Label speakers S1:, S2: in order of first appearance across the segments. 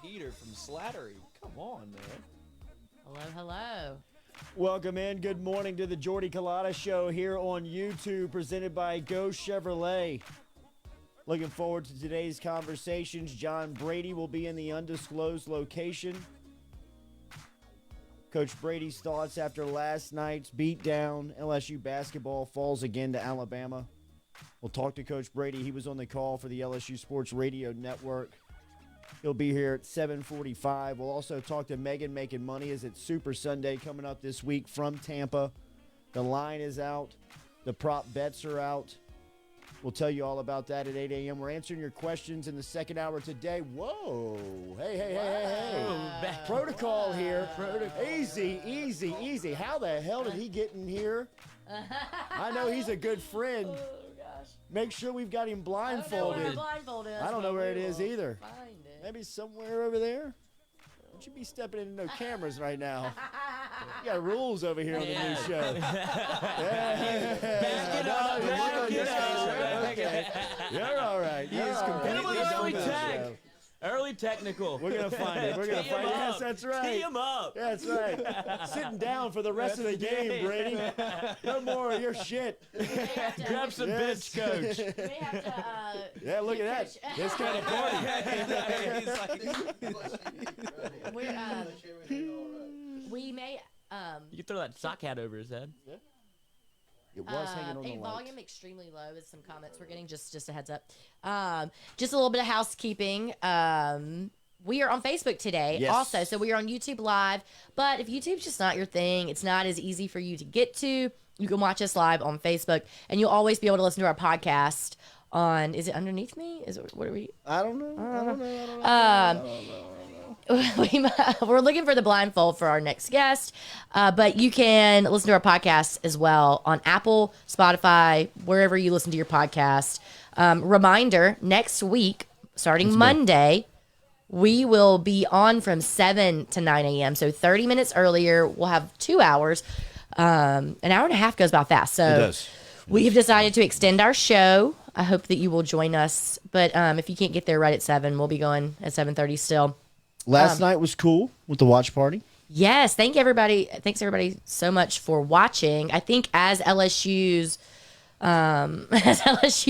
S1: heater from Slattery. Come on, man.
S2: Hello, hello.
S3: Welcome in. Good morning to the Jordy Culotta Show here on YouTube, presented by Go Chevrolet. Looking forward to today's conversations. John Brady will be in the undisclosed location. Coach Brady's thoughts after last night's beatdown. LSU Basketball falls again to Alabama. We'll talk to Coach Brady. He was on the call for the LSU Sports Radio Network. He'll be here at 7:45. We'll also talk to Makin Money as it's Super Sunday coming up this week from Tampa. The line is out. The prop bets are out. We'll tell you all about that at 8 a.m. We're answering your questions in the second hour today. Whoa. Hey. Protocol here. Easy. How the hell did he get in here? I know he's a good friend.
S2: Oh, gosh.
S3: Make sure we've got him blindfolded. I don't know where it is either.
S2: Find it.
S3: Maybe somewhere over there? Don't you be stepping into no cameras right now. You got rules over here on the new show. Back it up. Okay. You're all right. He's completely
S1: Early technical.
S3: We're going to find it. Yes, that's right.
S1: Tee him up.
S3: That's right. Sitting down for the rest of the game, Brady. No more of your shit.
S1: Grab some bench, coach.
S2: We may have to,
S3: Yeah, look at that. This kind of party.
S2: we may
S1: You can throw that sock hat over his head.
S3: It was hanging on the
S2: a
S3: light.
S2: volume extremely low is some comments we're getting. Just a heads up. Just a little bit of housekeeping. We are on Facebook today also. So we are on YouTube Live. But if YouTube's just not your thing, it's not as easy for you to get to, you can watch us live on Facebook. And you'll always be able to listen to our podcast on, is it underneath me? What are we?
S3: I don't know.
S2: We're looking for the blindfold for our next guest, but you can listen to our podcast as well on Apple, Spotify, wherever you listen to your podcast. Reminder, next week, starting Monday, we will be on from 7 to 9 a.m. So 30 minutes earlier, we'll have 2 hours. An hour and a half goes by fast. So
S3: it does.
S2: We have decided to extend our show. I hope that you will join us. But if you can't get there right at 7, we'll be going at 7:30 still.
S3: Last night was cool with the watch party.
S2: Yes, thanks everybody so much for watching. I think as LSU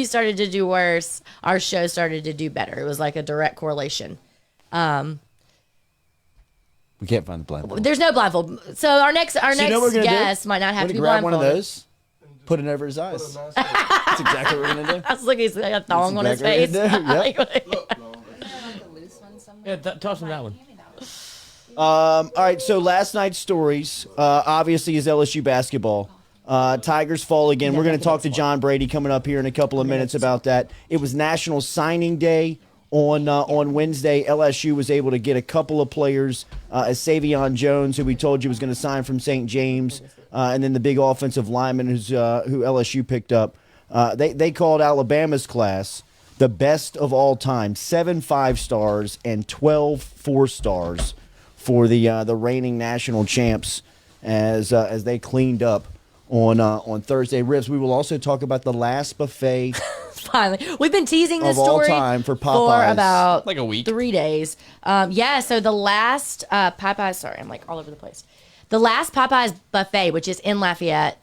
S2: started to do worse, our show started to do better. It was like a direct correlation.
S3: We can't find the blindfold.
S2: There's no blindfold. So our next guest might not have to be
S3: grab
S2: blindfolded.
S3: one of those, put it over his eyes. That's exactly what we're gonna do.
S2: I was looking, he's got a thong on his face.
S1: Yeah, toss him that one.
S3: All right, so last night's stories, obviously, is LSU basketball. Tigers fall again. We're going to talk to John Brady coming up here in a couple of minutes about that. It was National Signing Day on Wednesday. LSU was able to get a couple of players, as Savion Jones, who we told you was going to sign from St. James, and then the big offensive lineman who LSU picked up. They called Alabama's class the best of all time, 7 5-stars and 12 4-stars for the reigning national champs as they cleaned up on Thursday. Ribs, we will also talk about the last buffet
S2: Finally, we've been teasing this
S3: of all
S2: story
S3: time for Popeyes.
S2: for about
S1: like a week,
S2: 3 days. So the last Popeyes. Sorry, I'm like all over the place. The last Popeyes buffet, which is in Lafayette,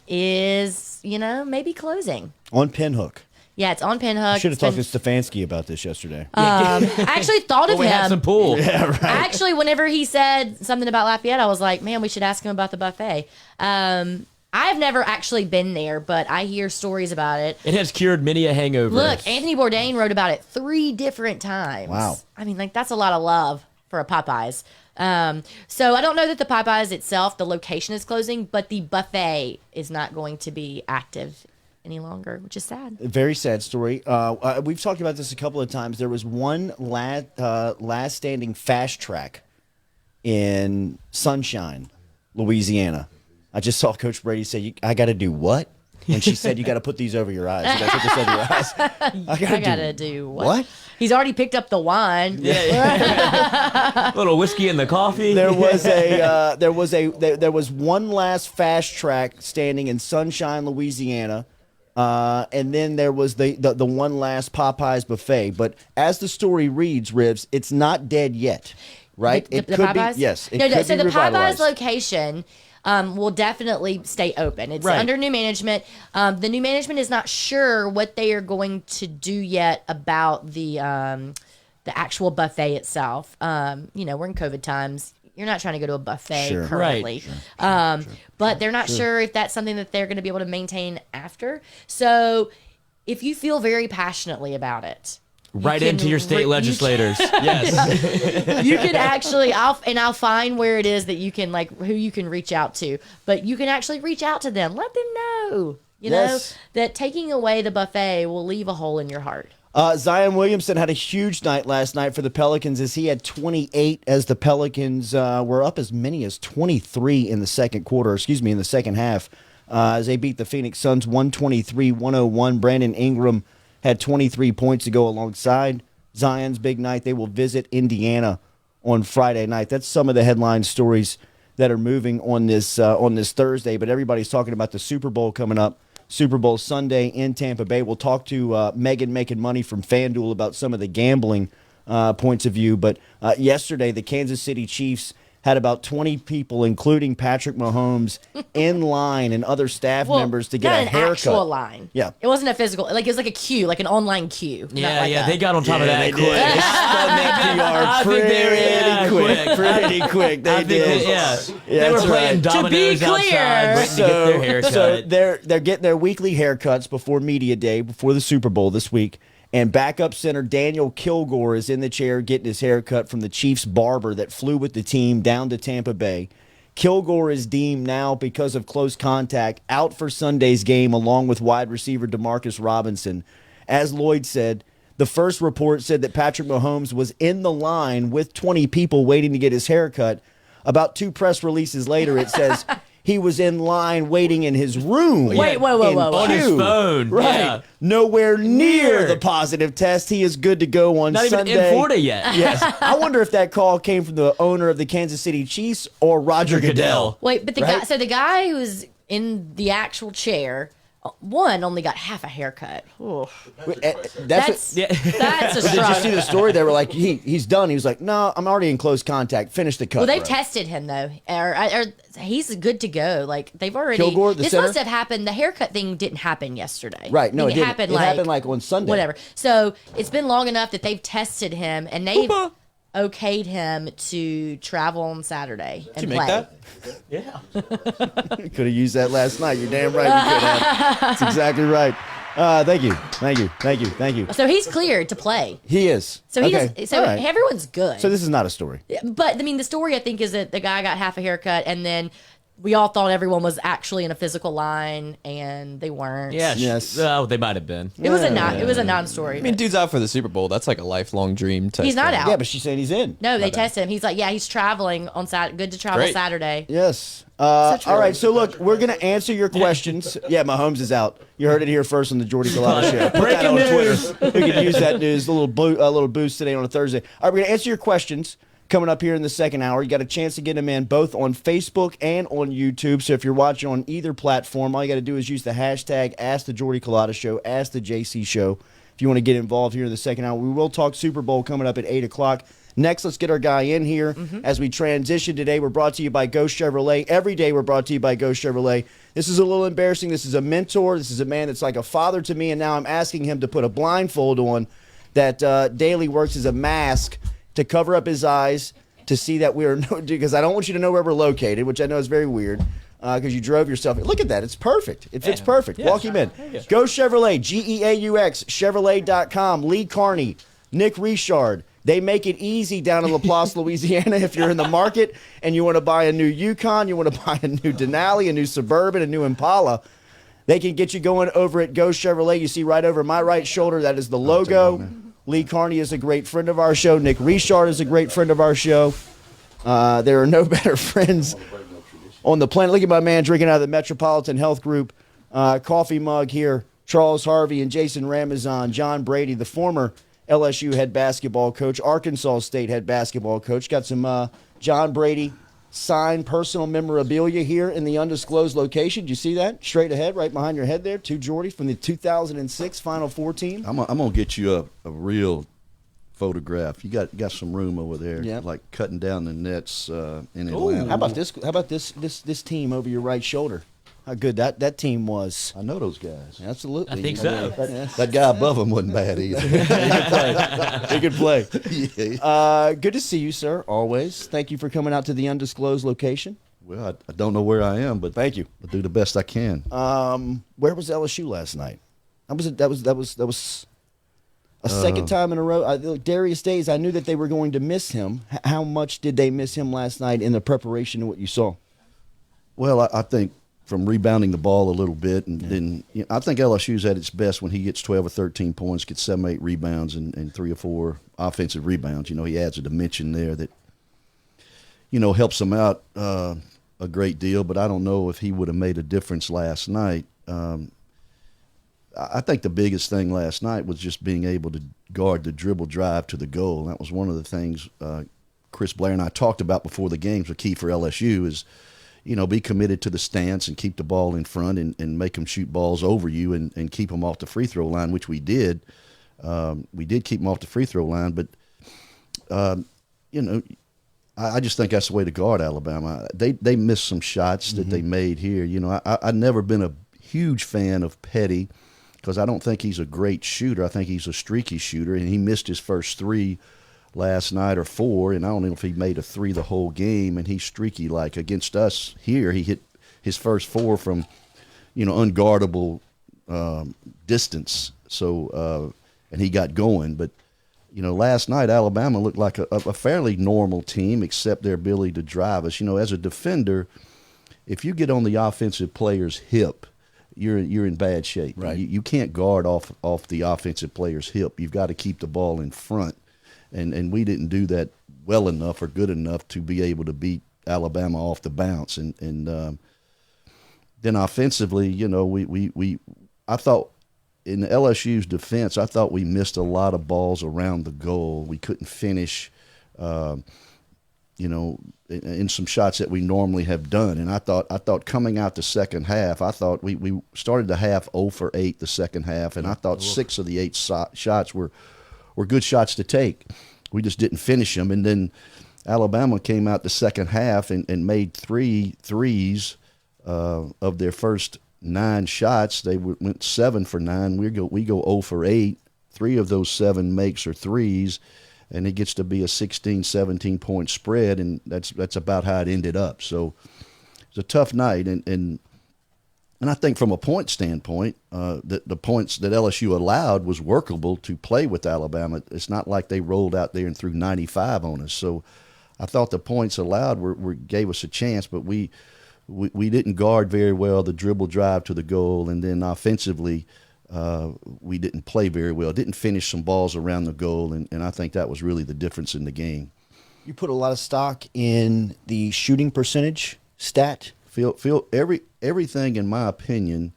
S2: is maybe closing
S3: on Pinhook.
S2: Yeah, it's on Pinhook.
S3: Should have talked to Stefanski about this yesterday.
S2: I actually thought of
S1: we
S2: him.
S1: had some pool.
S3: Yeah, right.
S2: Actually, whenever he said something about Lafayette, I was like, man, we should ask him about the buffet. I've never actually been there, but I hear stories about it.
S1: It has cured many a hangover.
S2: Look, Anthony Bourdain wrote about it 3 different times.
S3: Wow.
S2: I mean, that's a lot of love for a Popeyes. So I don't know that the Popeyes itself, the location is closing, but the buffet is not going to be active any longer, which is sad.
S3: A very sad story. We've talked about this a couple of times. There was one last standing fast track in Sunshine, Louisiana. I just saw Coach Brady say, I got to do what? When she said, you got to put these over your eyes. You got to put this over your eyes. I got to
S2: do
S3: what?
S2: He's already picked up the wine.
S1: Yeah. A little whiskey in the coffee.
S3: There was one last fast track standing in Sunshine, Louisiana. And then there was the one last Popeyes buffet. But as the story reads, Ribs, it's not dead yet, right?
S2: The
S3: it could
S2: Popeyes?
S3: be. Yes, it
S2: No,
S3: could
S2: so
S3: be
S2: the Popeyes
S3: revitalized.
S2: location will definitely stay open. It's
S1: Right.
S2: under new management. The new management is not sure what they are going to do yet about the actual buffet itself. We're in COVID times. You're not trying to go to a buffet
S3: Sure.
S2: currently.
S1: Right.
S2: But they're not sure if that's something that they're going to be able to maintain after. So if you feel very passionately about it,
S1: Right
S2: can
S1: into your state legislators. Yes.
S2: you can actually I'll find where it is that you can who you can reach out to, but you can actually reach out to them, let them know
S3: Yes.
S2: that taking away the buffet will leave a hole in your heart.
S3: Zion Williamson had a huge night last night for the Pelicans as he had 28 as the Pelicans were up as many as 23 in the second half as they beat the Phoenix Suns 123-101. Brandon Ingram had 23 points to go alongside Zion's big night. They will visit Indiana on Friday night. That's some of the headline stories that are moving on this Thursday, but everybody's talking about the Super Bowl coming up. Super Bowl Sunday in Tampa Bay. We'll talk to Megan Makin Money from FanDuel about some of the gambling points of view. But yesterday, the Kansas City Chiefs had about 20 people, including Patrick Mahomes, in line and other staff members to get a haircut.
S2: Not an actual line.
S3: Yeah.
S2: It wasn't a physical. It was like a queue, like an online queue.
S1: Yeah, they got on top of that
S3: They
S1: quick.
S3: did. They spun that PR pretty quick. They did.
S1: They were
S3: that's
S1: playing
S3: right.
S1: dominoes
S2: To be clear-
S1: outside, waiting to get their haircut.
S3: So they're getting their weekly haircuts before media day, before the Super Bowl this week. And backup center Daniel Kilgore is in the chair getting his haircut from the Chiefs barber that flew with the team down to Tampa Bay. Kilgore is deemed now, because of close contact, out for Sunday's game along with wide receiver Demarcus Robinson. As Lloyd said, the first report said that Patrick Mahomes was in the line with 20 people waiting to get his haircut. About 2 press releases later, it says he was in line waiting in his room.
S2: Wait, whoa.
S1: On his
S3: queue.
S1: phone.
S3: Right.
S1: Yeah.
S3: Nowhere near
S1: Near.
S3: the positive test. He is good to go on
S1: Not even
S3: Sunday.
S1: in Florida yet.
S3: Yes. I wonder if that call came from the owner of the Kansas City Chiefs or Roger Goodell.
S2: Wait, but
S3: Right?
S2: the guy who's in the actual chair, one only got half a haircut. That's
S1: Yeah.
S2: that's a
S3: Did you see
S2: struggle.
S3: the story? They were like, he's done. He was like, no, I'm already in close contact. Finish the cut.
S2: Well, they've
S3: bro.
S2: tested him though, or he's good to go. Like they've already.
S3: Kilgore, the
S2: this
S3: center?
S2: must have happened. The haircut thing didn't happen yesterday.
S3: Right. No,
S2: I mean,
S3: it didn't.
S2: happened.
S3: It happened like on Sunday.
S2: Whatever. So it's been long enough that they've tested him and they've okayed him to travel on Saturday and
S4: Did you
S2: play.
S4: make that?
S1: Yeah.
S3: Could have used that last night. You're damn right you could have. That's exactly right. Thank you.
S2: So he's cleared to play.
S3: He is.
S2: So he
S3: Okay.
S2: does. So
S3: All right.
S2: everyone's good.
S3: So this is not a story.
S2: But I mean, the story I think is that the guy got half a haircut, and then we all thought everyone was actually in a physical line, and they weren't.
S1: Yeah.
S3: Yes.
S1: Oh, they might have been.
S2: It was a non-story.
S4: I mean, dude's out for the Super Bowl. That's like a lifelong dream.
S2: He's not out.
S3: Yeah, but she's saying he's in.
S2: No, they tested him. He's like, yeah, he's traveling on Saturday. Good to travel
S4: Great.
S2: Saturday.
S3: Yes.
S2: true.
S3: All right. So look, we're gonna answer your questions. Yeah, Mahomes is out. You heard it here first on the Jordy Culotta show. Put that on Twitter. We can use that news. A little boost today on a Thursday. All right, we're gonna answer your questions coming up here in the second hour. You got a chance to get them in both on Facebook and on YouTube. So if you're watching on either platform, all you got to do is use the hashtag #AskTheJordyCulotta Ask the JC Show. If you want to get involved here in the second hour, we will talk Super Bowl coming up at 8 o'clock. Next, let's get our guy in here as we transition today. We're brought to you by Go Chevrolet. Every day we're brought to you by Go Chevrolet. This is a little embarrassing. This is a mentor. This is a man that's like a father to me, and now I'm asking him to put a blindfold on that daily works as a mask to cover up his eyes to see that we are, because I don't want you to know where we're located, which I know is very weird because you drove yourself. Look at that. It's perfect. It fits perfect. Walk him in. Go Chevrolet, Geaux, Chevrolet.com, Lee Carney, Nick Richard. They make it easy down in LaPlace, Louisiana. If you're in the market and you want to buy a new Yukon, you want to buy a new Denali, a new Suburban, a new Impala, they can get you going over at Go Chevrolet. You see right over my right shoulder, that is the logo. Lee Carney is a great friend of our show. Nick Richard is a great friend of our show. There are no better friends on the planet. Look at my man drinking out of the Metropolitan Health Group coffee mug here. Charles Harvey and Jason Ramazan, John Brady, the former LSU head basketball coach, Arkansas State head basketball coach. Got some John Brady signed personal memorabilia here in the undisclosed location. Do you see that? Straight ahead, right behind your head there, to Jordy from the 2006 Final Four team.
S5: I'm gonna get you a real photograph. You got some room over there,
S3: Yeah.
S5: like cutting down the nets in Atlanta.
S3: How about this? How about this team over your right shoulder? How good that team was.
S5: I know those guys.
S3: Absolutely.
S1: I think so.
S5: That guy above him wasn't bad either.
S3: He could play.
S5: Yeah.
S3: Good to see you, sir. Always. Thank you for coming out to the undisclosed location.
S5: Well, I don't know where I am, but
S3: Thank you.
S5: I'll do the best I can.
S3: Where was LSU last night? That was a second time in a row. Darius Days, I knew that they were going to miss him. How much did they miss him last night in the preparation of what you saw?
S5: Well, I think from rebounding the ball a little bit, and then I think LSU's at its best when he gets 12 or 13 points, gets 7 or 8 rebounds, and 3 or 4 offensive rebounds. He adds a dimension there that helps them out a great deal. But I don't know if he would have made a difference last night. I think the biggest thing last night was just being able to guard the dribble drive to the goal. That was one of the things Chris Blair and I talked about before the games. The key for LSU is, be committed to the stance and keep the ball in front and make them shoot balls over you and keep them off the free throw line, which we did. We did keep them off the free throw line, but, I just think that's the way to guard Alabama. They missed some shots that they made here. I've never been a huge fan of Petty because I don't think he's a great shooter. I think he's a streaky shooter, and he missed his first 3 last night or 4, and I don't know if he made a 3 the whole game, and he's streaky like against us here. He hit his first 4 from, unguardable distance. So, and he got going. But, last night Alabama looked like a fairly normal team except their ability to drive us. As a defender, if you get on the offensive player's hip, you're in bad shape.
S3: Right.
S5: You can't guard off the offensive player's hip. You've got to keep the ball in front. And we didn't do that well enough or good enough to be able to beat Alabama off the bounce. And then offensively, I thought in LSU's defense, I thought we missed a lot of balls around the goal. We couldn't finish, in some shots that we normally have done. And I thought coming out the second half, I thought we started the half 0 for 8 the second half, and I thought 6 of the 8 shots were good shots to take. We just didn't finish them. And then Alabama came out the second half and made 3 threes of their first 9 shots. They went 7 for 9. We go 0 for 8. 3 of those 7 makes are threes, and it gets to be a 16, 17-point spread, and that's about how it ended up. So it was a tough night, and I think from a point standpoint, the points that LSU allowed was workable to play with Alabama. It's not like they rolled out there and threw 95 on us. So I thought the points allowed gave us a chance, but we didn't guard very well the dribble drive to the goal, and then offensively we didn't play very well. Didn't finish some balls around the goal, and I think that was really the difference in the game.
S3: You put a lot of stock in the shooting percentage stat.
S5: Everything, in my opinion,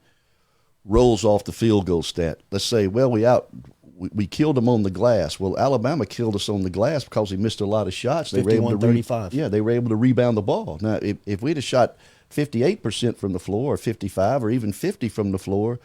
S5: rolls off the field goal stat. Let's say, well, we killed them on the glass. Well, Alabama killed us on the glass because we missed a lot of shots.
S3: 51-35.
S5: They were able to rebound the ball. Now, if we'd have shot 58% from the floor, or 55, or even 50 from the floor,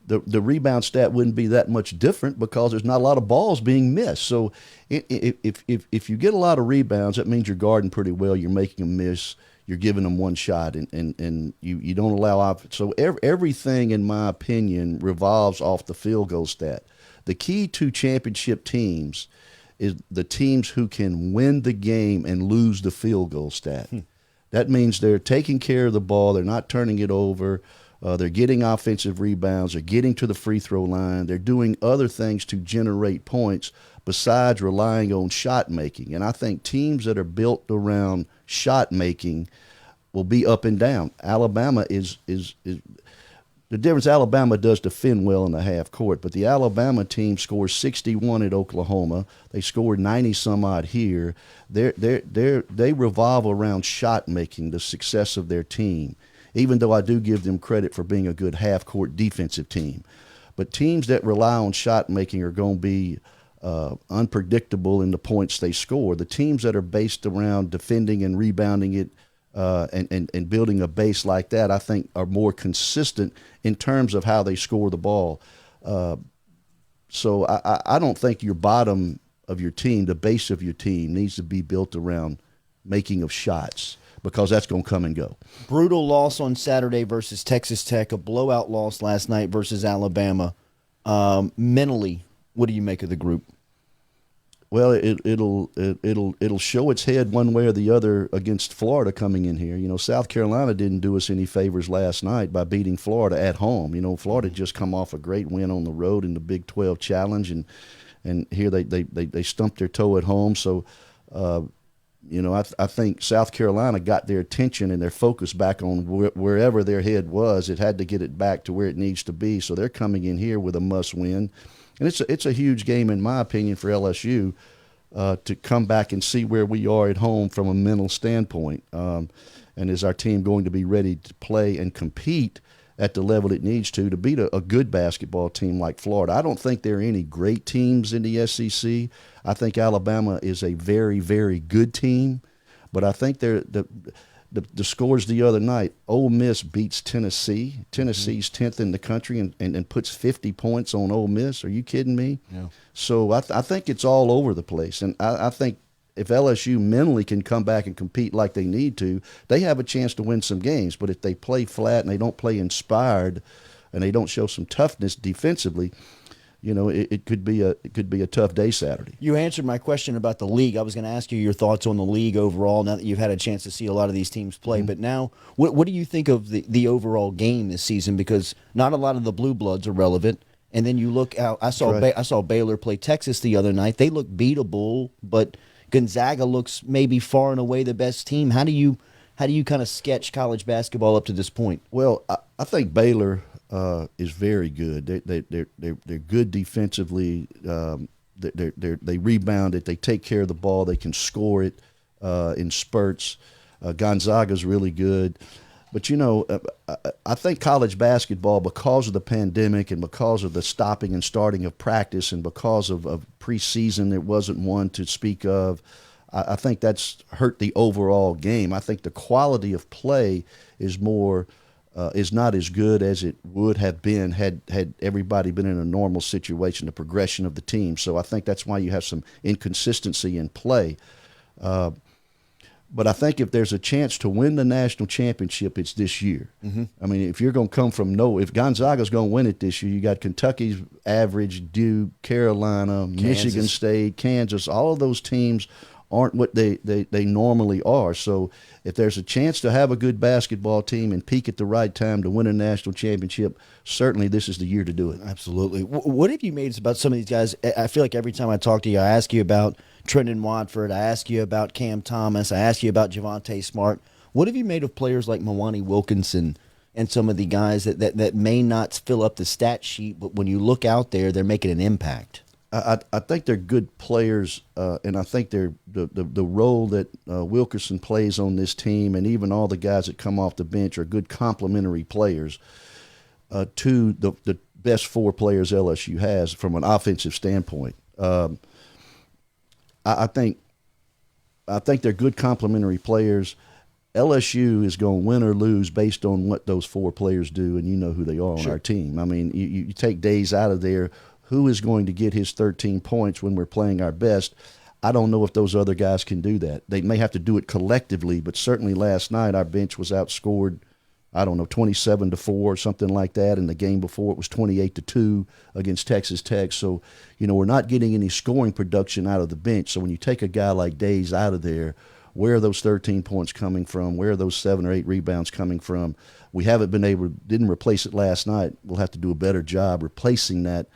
S5: the rebound stat wouldn't be that much different because there's not a lot of balls being missed. So if you get a lot of rebounds, that means you're guarding pretty well. You're making them miss. You're giving them one shot, and you don't allow – so everything, in my opinion, revolves off the field goal stat. The key to championship teams is the teams who can win the game and lose the field goal stat. That means they're taking care of the ball. They're not turning it over. They're getting offensive rebounds. They're getting to the free throw line. They're doing other things to generate points besides relying on shot making. And I think teams that are built around shot making will be up and down. Alabama is the difference. Alabama does defend well in the half court, but the Alabama team scores 61 at Oklahoma. They scored 90 some odd here. They revolve around shot making, the success of their team. Even though I do give them credit for being a good half court defensive team, but teams that rely on shot making are going to be unpredictable in the points they score. The teams that are based around defending and rebounding it and building a base like that, I think are more consistent in terms of how they score the ball. So I don't think your bottom of your team, the base of your team, needs to be built around making of shots, because that's going to come and go.
S3: Brutal loss on Saturday versus Texas Tech, a blowout loss last night versus Alabama. Mentally, what do you make of the group?
S5: Well, it'll show its head one way or the other against Florida coming in here. You know, South Carolina didn't do us any favors last night by beating Florida at home. You know, Florida just come off a great win on the road in the Big 12 Challenge, and here they stumped their toe at home. So, you know, I think South Carolina got their attention and their focus back on wherever their head was. It had to get it back to where it needs to be. So they're coming in here with a must-win. And it's a huge game, in my opinion, for LSU to come back and see where we are at home from a mental standpoint. And is our team going to be ready to play and compete at the level it needs to beat a good basketball team like Florida? I don't think there are any great teams in the SEC. I think Alabama is a very, very good team. But I think the scores the other night, Ole Miss beats Tennessee. Tennessee's 10th in the country and puts 50 points on Ole Miss. Are you kidding me?
S3: Yeah.
S5: So I think it's all over the place. And I think if LSU mentally can come back and compete like they need to, they have a chance to win some games. But if they play flat and they don't play inspired and they don't show some toughness defensively, you know, it could be a tough day Saturday.
S3: You answered my question about the league. I was going to ask you your thoughts on the league overall now that you've had a chance to see a lot of these teams play. But now, what do you think of the overall game this season? Because not a lot of the blue bloods are relevant. And then you look out. I saw Baylor play Texas the other night. They look beatable, but Gonzaga looks maybe far and away the best team. How do you kind of sketch college basketball up to this point?
S5: Well, I think Baylor is very good. They're good defensively. They rebound it. They take care of the ball. They can score it in spurts. Gonzaga's really good. But, you know, I think college basketball, because of the pandemic and because of the stopping and starting of practice and because of preseason, there wasn't one to speak of, I think that's hurt the overall game. I think the quality of play is not as good as it would have been had everybody been in a normal situation, the progression of the team. So I think that's why you have some inconsistency in play. But I think if there's a chance to win the national championship, it's this year. Mm-hmm. I mean, if you're going to come from if Gonzaga's going to win it this year, you got Kentucky's average, Duke, Carolina,
S3: Kansas.
S5: Michigan State, Kansas. All of those teams aren't what they normally are. So if there's a chance to have a good basketball team and peak at the right time to win a national championship, certainly this is the year to do it.
S3: Absolutely. What have you made about some of these guys? I feel like every time I talk to you, I ask you about Trendon Watford, I ask you about Cam Thomas, I ask you about Javonte Smart. What have you made of players like Mwani Wilkinson and some of the guys that may not fill up the stat sheet, but when you look out there, they're making an impact?
S5: I think they're good players, and I think they're the role that Wilkerson plays on this team, and even all the guys that come off the bench are good complementary players to the best four players LSU has from an offensive standpoint. I think they're good complementary players. LSU is going to win or lose based on what those four players do, and you know who they are on our team. I mean, you take Days out of there. Who is going to get his 13 points when we're playing our best? I don't know if those other guys can do that. They may have to do it collectively, but certainly last night our bench was outscored, 27-4 or something like that. And the game before it was 28-2 against Texas Tech. So, we're not getting any scoring production out of the bench. So when you take a guy like Days out of there, where are those 13 points coming from? Where are those 7 or 8 rebounds coming from? We didn't replace it last night. We'll have to do a better job replacing that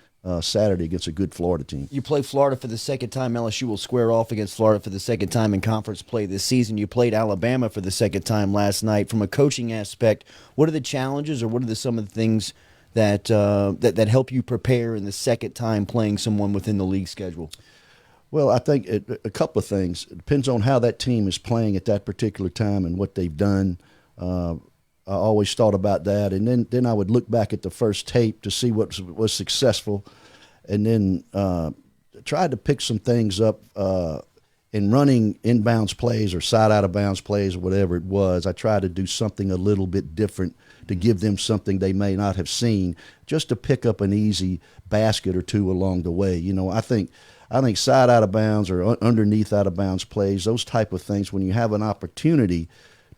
S5: Saturday against a good Florida team.
S3: You play Florida for the second time. LSU will square off against Florida for the second time in conference play this season. You played Alabama for the second time last night. From a coaching aspect, what are the challenges, or what are some of the things that help you prepare in the second time playing someone within the league schedule?
S5: Well, I think a couple of things. It depends on how that team is playing at that particular time and what they've done. I always thought about that, and then I would look back at the first tape to see what was successful, and then try to pick some things up in running inbounds plays or side out of bounds plays or whatever it was, I tried to do something a little bit different to give them something they may not have seen, just to pick up an easy basket or two along the way. You know, I think side out of bounds or underneath out of bounds plays, those type of things, when you have an opportunity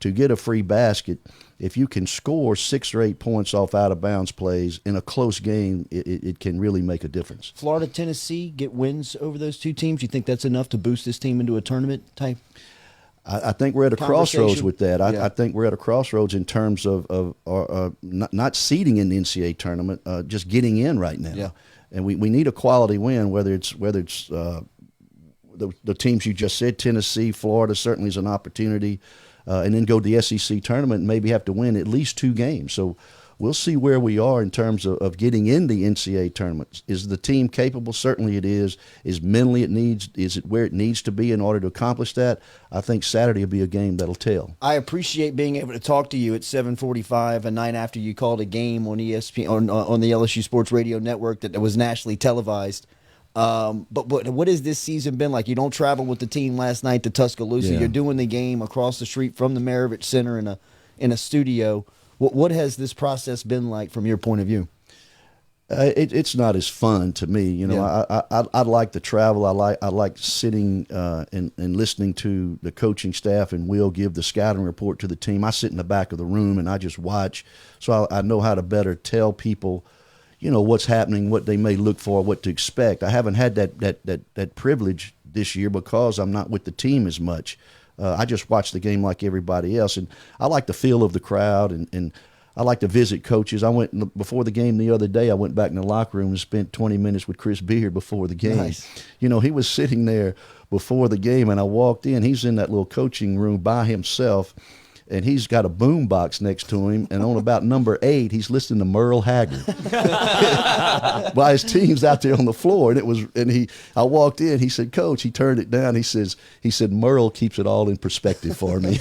S5: to get a free basket, if you can score 6 or 8 points off out of bounds plays in a close game, it can really make a difference.
S3: Florida, Tennessee get wins over those two teams. You think that's enough to boost this team into a tournament type?
S5: I think we're at a crossroads with that.
S3: Yeah.
S5: I think we're at a crossroads in terms of not seeding in the NCAA tournament, just getting in right now.
S3: Yeah.
S5: And we need a quality win, whether it's the teams you just said, Tennessee, Florida certainly is an opportunity, and then go to the SEC tournament and maybe have to win at least 2 games. So we'll see where we are in terms of getting in the NCAA tournament. Is the team capable? Certainly it is. Is it where it needs to be in order to accomplish that? I think Saturday will be a game that'll tell.
S3: I appreciate being able to talk to you at 7:45, a night after you called a game on ESPN on the LSU Sports Radio Network that was nationally televised. But what has this season been like? You don't travel with the team last night to Tuscaloosa.
S5: Yeah.
S3: You're doing the game across the street from the Maravich Center in a studio. What has this process been like from your point of view?
S5: It's not as fun to me, you know.
S3: Yeah.
S5: I like the travel. I like sitting and listening to the coaching staff and Will give the scouting report to the team. I sit in the back of the room and I just watch, so I know how to better tell people, you know, what's happening, what they may look for, what to expect. I haven't had that privilege this year because I'm not with the team as much. I just watch the game like everybody else, and I like the feel of the crowd, and I like to visit coaches. I went before the game the other day. I went back in the locker room and spent 20 minutes with Chris Beard before the game.
S3: Nice.
S5: You know, he was sitting there before the game, and I walked in. He's in that little coaching room by himself, and he's got a boom box next to him, and on about number 8, he's listening to Merle Haggard while his team's out there on the floor. I walked in, he said, "Coach," he turned it down. He said, "Merle keeps it all in perspective for me."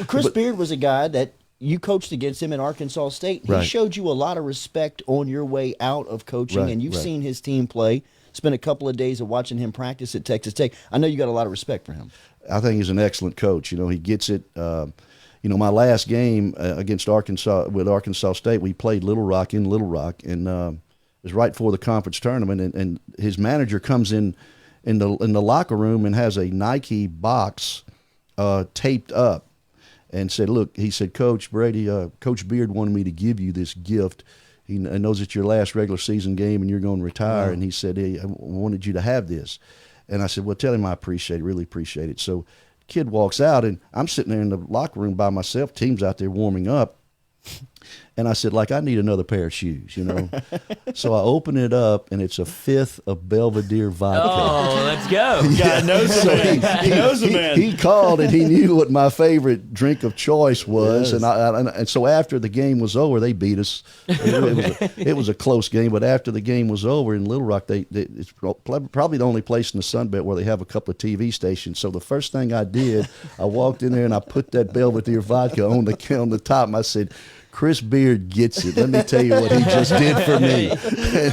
S3: Chris Beard was a guy that you coached against him in Arkansas State. He
S5: Right.
S3: showed you a lot of respect on your way out of coaching,
S5: Right,
S3: and you've
S5: right.
S3: seen his team play. Spent a couple of days of watching him practice at Texas Tech. I know you got a lot of respect for him.
S5: I think he's an excellent coach. You know, he gets it. You know, my last game against Arkansas State, we played Little Rock, and it was right before the conference tournament. And his manager comes in the locker room and has a Nike box taped up, and said, "Look," he said, "Coach Brady, Coach Beard wanted me to give you this gift. He knows it's your last regular season game and you're going to retire." Wow. And he said, "Hey, I wanted you to have this." And I said, "Well, tell him I appreciate it, really appreciate it." So kid walks out, and I'm sitting there in the locker room by myself. Team's out there warming up. And I said, I need another pair of shoes, you know. So I open it up, and it's a 5th of Belvedere vodka.
S1: Oh, let's go.
S3: God knows a man. He knows a man.
S5: He called, and he knew what my favorite drink of choice was.
S3: Yes.
S5: And so after the game was over, they beat us. It was a close game, but after the game was over in Little Rock, it's probably the only place in the Sun Belt where they have a couple of TV stations. So the first thing I did, I walked in there and I put that Belvedere vodka on the top, and I said, "Chris Beard gets it. Let me tell you what he just did for me."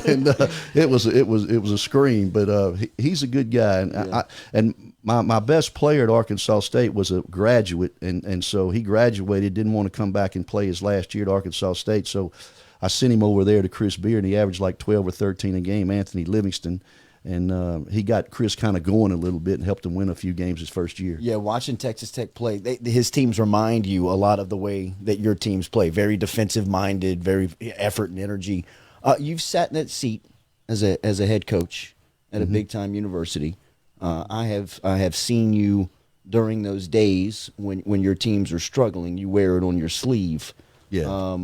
S5: And it was a scream, but he's a good guy. And my best player at Arkansas State was a graduate, and so he graduated, didn't want to come back and play his last year at Arkansas State. So I sent him over there to Chris Beard, and he averaged like 12 or 13 a game, Anthony Livingston. And he got Chris kind of going a little bit and helped him win a few games his first year.
S3: Yeah, watching Texas Tech play, his teams remind you a lot of the way that your teams play. Very defensive-minded, very effort and energy. You've sat in that seat as a head coach at a big-time university. I have seen you during those days when your teams are struggling. You wear it on your sleeve.
S5: Yeah.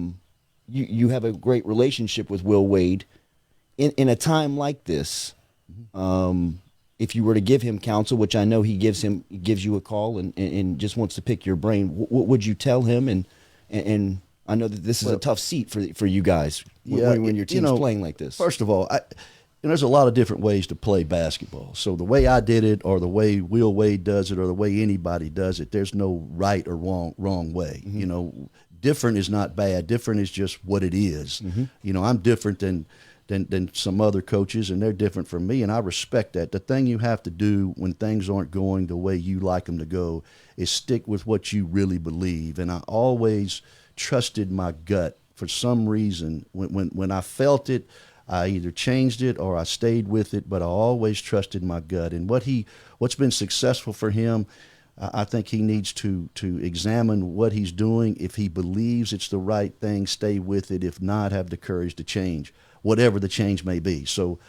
S3: You have a great relationship with Will Wade. In a time like this, if you were to give him counsel, which I know he gives you a call and just wants to pick your brain, what would you tell him? And I know that this is a tough seat for you guys when your team's playing like this.
S5: First of all, there's a lot of different ways to play basketball. So the way I did it, or the way Will Wade does it, or the way anybody does it, there's no right or wrong way.
S3: Mm-hmm.
S5: You know, different is not bad. Different is just what it is.
S3: Mm-hmm.
S5: You know, I'm different than than some other coaches, and they're different from me, and I respect that. The thing you have to do when things aren't going the way you like them to go is stick with what you really believe. And I always trusted my gut. For some reason, when I felt it, I either changed it or I stayed with it, but I always trusted my gut. And what's been successful for him, I think he needs to examine what he's doing. If he believes it's the right thing, stay with it. If not, have the courage to change, whatever the change may be. So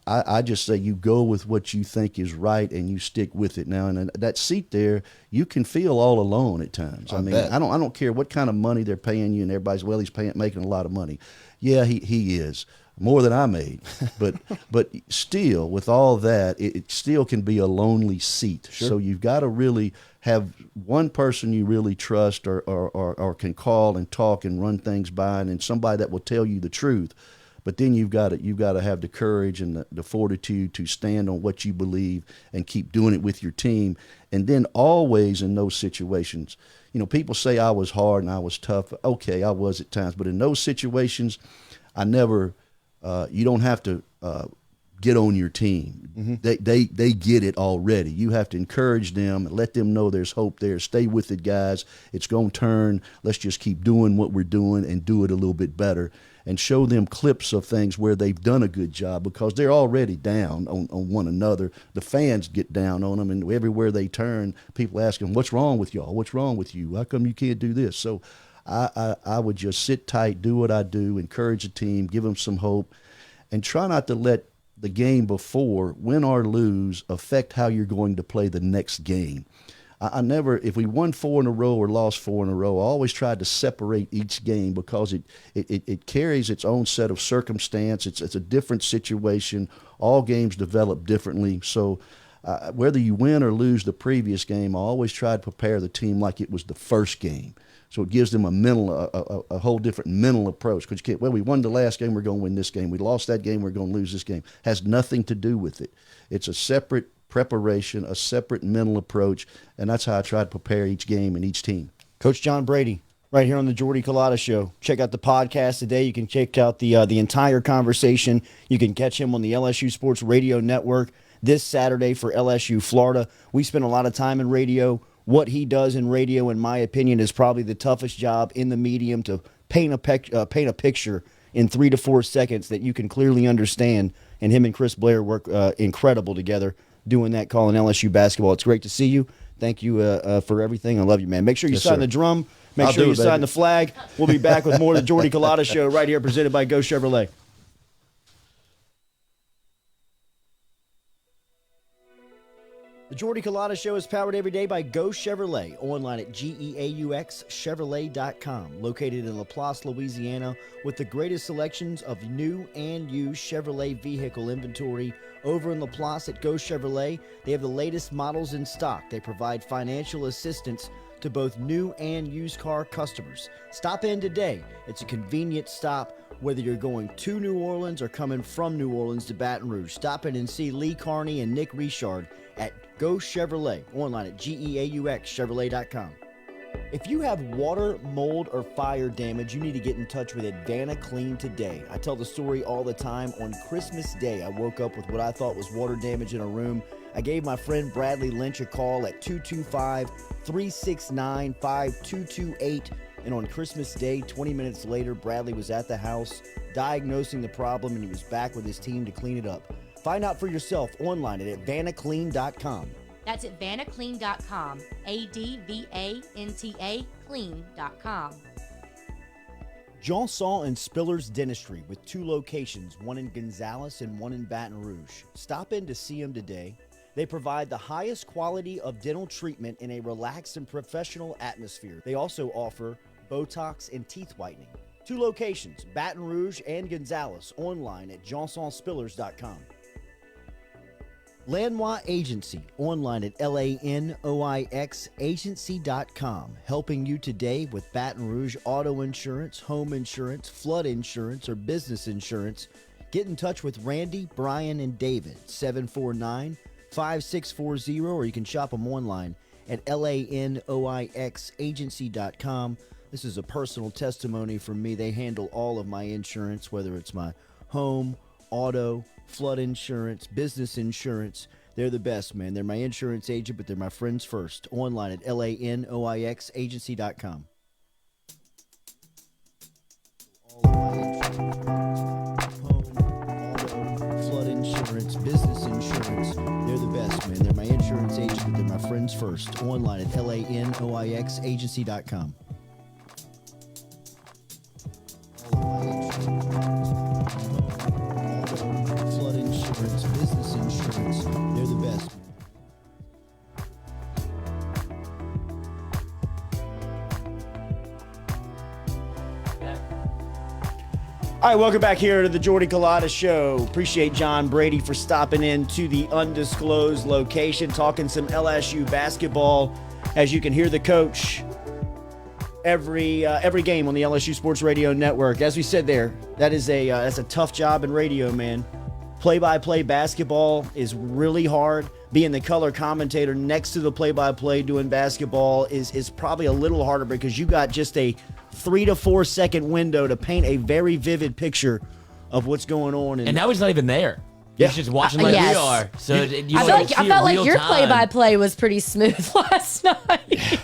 S5: I just say you go with what you think is right and you stick with it. Now, in that seat there, you can feel all alone at times. I mean,
S4: bet.
S5: I don't care what kind of money they're paying you, and everybody's, well, he's making a lot of money. Yeah, he is. More than I made, but still, with all that, it still can be a lonely seat. Sure. So you've got to really have one person you really trust, or can call and talk and run things by, and then somebody that will tell you the truth. But then you've got to have the courage and the fortitude to stand on what you believe and keep doing it with your team. And then always in those situations, people say I was hard and I was tough. Okay, I was at times, but in those situations, I never. You don't have to get on your team. Mm-hmm. They get it already. You have to encourage them, let them know there's hope there. Stay with it, guys. It's going to turn. Let's just keep doing what we're doing and do it a little bit better. And show them clips of things where they've done a good job, because they're already down on one another. The fans get down on them, and everywhere they turn, people ask them, what's wrong with y'all? What's wrong with you? How come you can't do this? So I would just sit tight, do what I do, encourage the team, give them some hope, and try not to let the game before, win or lose, affect how you're going to play the next game. I never, if we won 4 in a row or lost 4 in a row, I always tried to separate each game, because it carries its own set of circumstance. It's a different situation. All games develop differently. So whether you win or lose the previous game, I always try to prepare the team like it was the first game. So it gives them a whole different mental approach. Because you can't, well, we won the last game, we're going to win this game. We lost that game, we're going to lose this game. Has nothing to do with it. It's a separate preparation, a separate mental approach, and that's how I try to prepare each game and each team.
S3: Coach John Brady, right here on the Jordy Culotta Show. Check out the podcast today. You can check out the entire conversation. You can catch him on the LSU Sports Radio Network this Saturday for LSU Florida. We spend a lot of time in radio. What he does in radio, in my opinion, is probably the toughest job in the medium, to paint a picture in 3 to 4 seconds that you can clearly understand. And him and Chris Blair work incredible together doing that, calling LSU basketball. It's great to see you. Thank you for everything. I love you, man. Make sure you sign the drum. Make sure you sign the flag. We'll be back with more of the Jordy Culotta Show right here, presented by Go Chevrolet. The Jordy Culotta Show is powered every day by Go Chevrolet, online at GEAUXChevrolet.com, located in LaPlace, Louisiana, with the greatest selections of new and used Chevrolet vehicle inventory. Over in LaPlace at Go Chevrolet, they have the latest models in stock. They provide financial assistance to both new and used car customers. Stop in today. It's a convenient stop, whether you're going to New Orleans or coming from New Orleans to Baton Rouge. Stop in and see Lee Carney and Nick Richard at Go Chevrolet, online at GEAUXChevrolet.com. If you have water, mold, or fire damage, you need to get in touch with Advana Clean today. I tell the story all the time. On Christmas Day, I woke up with what I thought was water damage in a room. I gave my friend Bradley Lynch a call at 225-369-5228. And on Christmas Day, 20 minutes later, Bradley was at the house diagnosing the problem, and he was back with his team to clean it up. Find out for yourself online at AdvanaClean.com.
S2: That's AdvanaClean.com. ADVANTA clean.com.
S3: Johnson and Spiller's Dentistry, with 2 locations, one in Gonzales and one in Baton Rouge. Stop in to see them today. They provide the highest quality of dental treatment in a relaxed and professional atmosphere. They also offer Botox and teeth whitening. 2 locations, Baton Rouge and Gonzales, online at johnsonspillers.com. Lanois Agency, online at LANOIXagency.com, helping you today with Baton Rouge auto insurance, home insurance, flood insurance, or business insurance. Get in touch with Randy, Brian, and David, 749-5640, or you can shop them online at LANOIXagency.com. This is a personal testimony from me. They handle all of my insurance, whether it's my home, auto, flood insurance, business insurance. They're the best, man. They're my insurance agent, but they're my friends first. Online at LANOIXagency.com. All of my insurance, home, auto, flood insurance, business insurance. They're the best, man. They're my insurance agent, but they're my friends first. Online at LANOIXagency.com. Flood insurance, business insurance, they're the best. All right, welcome back here to the Jordy Culotta Show. Appreciate John Brady for stopping in to the Undisclosed Location, talking some LSU basketball. As you can hear the coach every game on the LSU Sports Radio Network. As we said there, that's a tough job in radio, man. Play-by-play basketball is really hard. Being the color commentator next to the play-by-play doing basketball is probably a little harder because you got just a 3 to 4 second window to paint a very vivid picture of what's going on.
S1: And now he's not even there.
S3: Yeah.
S1: He's just watching like
S2: Yes.
S1: we are. So
S2: I felt like your play-by-play was pretty smooth last night.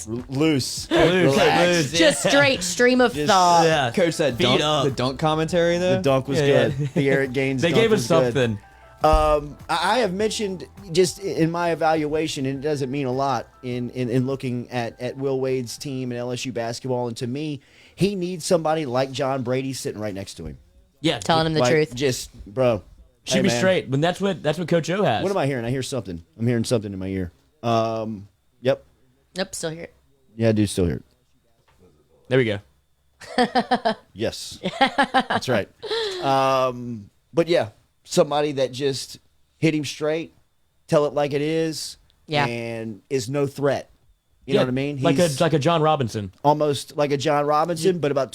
S3: Loose.
S1: Loose.
S2: Just straight stream of thought.
S1: Yeah.
S4: Coach, that
S1: Feet
S4: dunk,
S1: up.
S4: the dunk commentary though.
S3: The dunk was
S1: Yeah,
S3: good.
S1: yeah.
S3: The Eric Gaines
S1: They
S3: dunk
S1: gave us
S3: was good.
S1: something.
S3: I have mentioned just in my evaluation, and it doesn't mean a lot in looking at Will Wade's team and LSU basketball, and to me, he needs somebody like John Brady sitting right next to him.
S2: Telling him the
S3: Like,
S2: truth.
S3: Just, bro.
S1: Shoot
S3: hey,
S1: me
S3: man,
S1: straight. But that's what Coach O has.
S3: What am I hearing? I hear something. I'm hearing something in my ear. Yep.
S2: Nope, still here.
S3: Yeah, I do still hear it.
S1: There we go.
S3: Yes. That's right. But yeah, somebody that just hit him straight, tell it like it is,
S2: Yeah.
S3: and is no threat. You know what I mean?
S1: Like
S3: He's
S1: a John Robinson.
S3: almost like a John Robinson, but about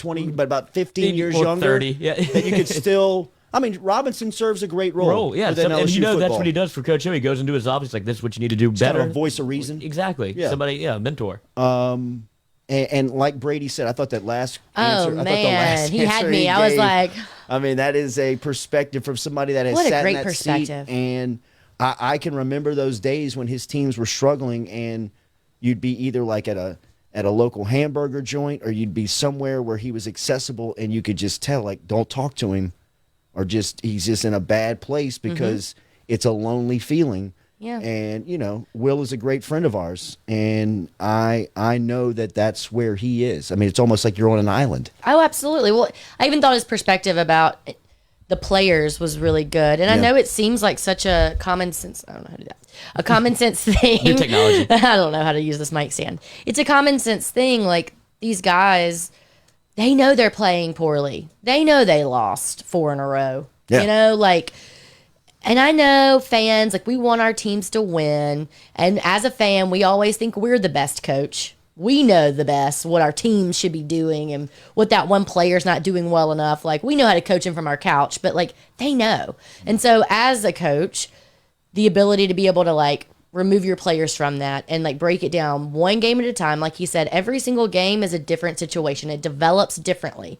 S3: 15 years
S1: Or
S3: younger.
S1: 30, yeah.
S3: That you could still. I mean, Robinson serves a great role.
S1: Yeah,
S3: within
S1: and
S3: LSU
S1: you know that's
S3: football.
S1: what he does for Coach O. He goes into his office like, this is what you need to do
S3: He's got
S1: better.
S3: a voice of reason.
S1: Exactly.
S3: Yeah.
S1: Somebody, mentor.
S3: And like Brady said, I thought that last answer. I thought the
S2: man,
S3: last
S2: he had
S3: answer
S2: me.
S3: he
S2: I was
S3: gave-
S2: like,
S3: I mean, that is a perspective from somebody that has
S2: What a
S3: sat
S2: great
S3: in that
S2: perspective.
S3: seat. And I can remember those days when his teams were struggling, and you'd be either like at a local hamburger joint, or you'd be somewhere where he was accessible, and you could just tell, like, don't talk to him, or he's just in a bad place because it's a lonely feeling.
S2: Yeah.
S3: And, Will is a great friend of ours, and I know that that's where he is. I mean, it's almost like you're on an island.
S2: oh, absolutely. Well, I even thought his perspective about the players was really good. And I
S3: Yeah.
S2: know it seems like such a common sense. I don't know how to do that. A common sense thing.
S1: New technology.
S2: I don't know how to use this mic stand. It's a common sense thing. Like, these guys, they know they're playing poorly. They know they lost 4 in a row.
S3: Yeah.
S2: And I know fans, we want our teams to win. And as a fan, we always think we're the best coach. We know the best, what our team should be doing and what that one player's not doing well enough. We know how to coach him from our couch, but they know. And so as a coach, the ability to be able to remove your players from that and break it down one game at a time. Like he said, every single game is a different situation. It develops differently.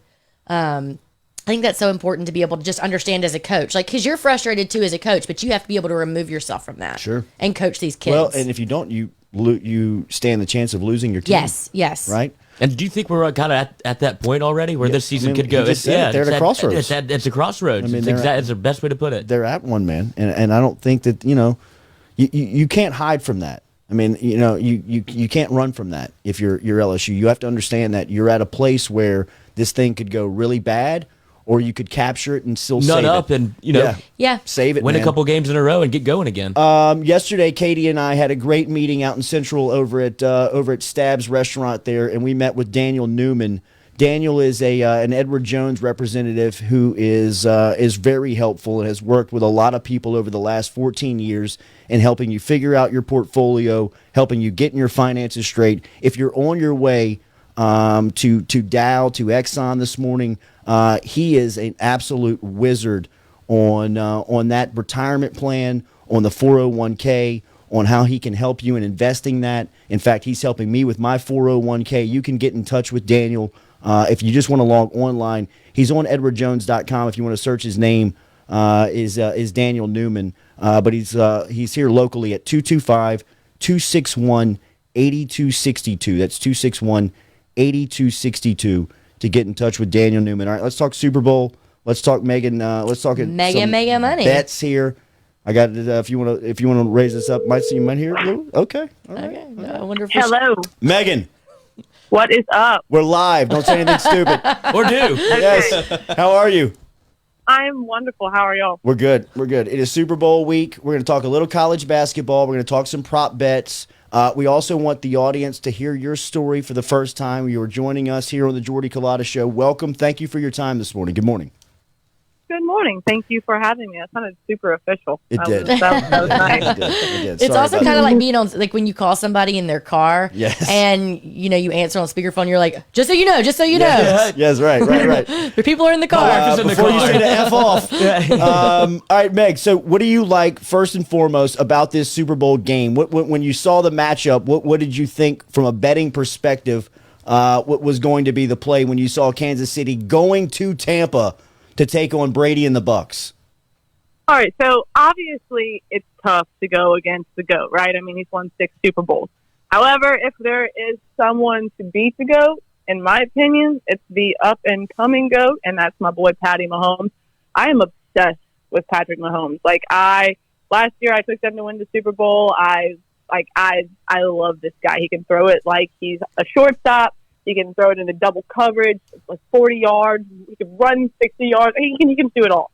S2: I think that's so important to be able to just understand as a coach, because you're frustrated too as a coach, but you have to be able to remove yourself from that.
S3: Sure.
S2: And coach these kids.
S3: Well, and if you don't, you stand the chance of losing your team.
S2: Yes.
S3: Right?
S1: And do you think we're kind of at that point already where this season could go?
S3: he just said it. They're at a crossroads.
S1: It's a crossroads.
S3: I mean,
S1: It's the best way to put it.
S3: They're at one, man. And I don't think that, you can't hide from that. I mean, you can't run from that if you're LSU. You have to understand that you're at a place where this thing could go really bad, or you could capture it and still
S1: Nut
S3: save
S1: up
S3: it.
S1: and,
S2: Yeah.
S3: Save it,
S1: win
S3: man.
S1: a couple games in a row and get going again.
S3: Yesterday, Katie and I had a great meeting out in Central over at Stab's restaurant there, and we met with Daniel Newman. Daniel is an Edward Jones representative who is very helpful and has worked with a lot of people over the last 14 years in helping you figure out your portfolio, helping you get your finances straight. If you're on your way to Dow, to Exxon this morning, he is an absolute wizard on that retirement plan, on the 401k, on how he can help you in investing that. In fact, he's helping me with my 401k. You can get in touch with Daniel If you just want to log online, he's on edwardjones.com. If you want to search his name, is Daniel Newman. But he's here locally at 225-261-8262. That's 261-8262 to get in touch with Daniel Newman. All right, let's talk Super Bowl. Let's talk Megan. Let's talk
S2: Megan Money
S3: bets here. I got it. If you want to raise this up, might see you might hear it a little. Okay. All right.
S2: Okay. I wonder if
S6: Hello.
S3: Megan,
S6: What is up?
S3: we're live. Don't say anything stupid.
S1: Or do.
S3: Yes. How are you?
S6: I'm wonderful. How are y'all?
S3: We're good. We're good. It is Super Bowl week. We're going to talk a little college basketball. We're going to talk some prop bets. We also want the audience to hear your story for the first time. You are joining us here on the Jordy Culotta Show. Welcome. Thank you for your time this morning. Good morning.
S6: Good morning. Thank you for having me. That sounded super official.
S3: It did.
S6: That was nice.
S3: It did.
S2: It's
S3: Sorry
S2: also
S3: about
S2: kind of
S3: that.
S2: like being on, like when you call somebody in their car,
S3: Yes.
S2: and you answer on speakerphone. You're like, just so you know,
S3: Yes, right.
S2: the people are in the car.
S1: Is in the
S3: Before you
S1: car.
S3: say the F off. All right, Meg, so what do you like, first and foremost, about this Super Bowl game? When you saw the matchup, what did you think from a betting perspective, what was going to be the play when you saw Kansas City going to Tampa to take on Brady and the Bucks?
S6: All right. So obviously it's tough to go against the GOAT, right? I mean, he's won 6 Super Bowls. However, if there is someone to beat the GOAT, in my opinion, it's the up-and-coming GOAT, and that's my boy Patty Mahomes. I am obsessed with Patrick Mahomes. Last year I took them to win the Super Bowl. I love this guy. He can throw it like he's a shortstop. He can throw it into double coverage, like 40 yards. He can run 60 yards. He can do it all.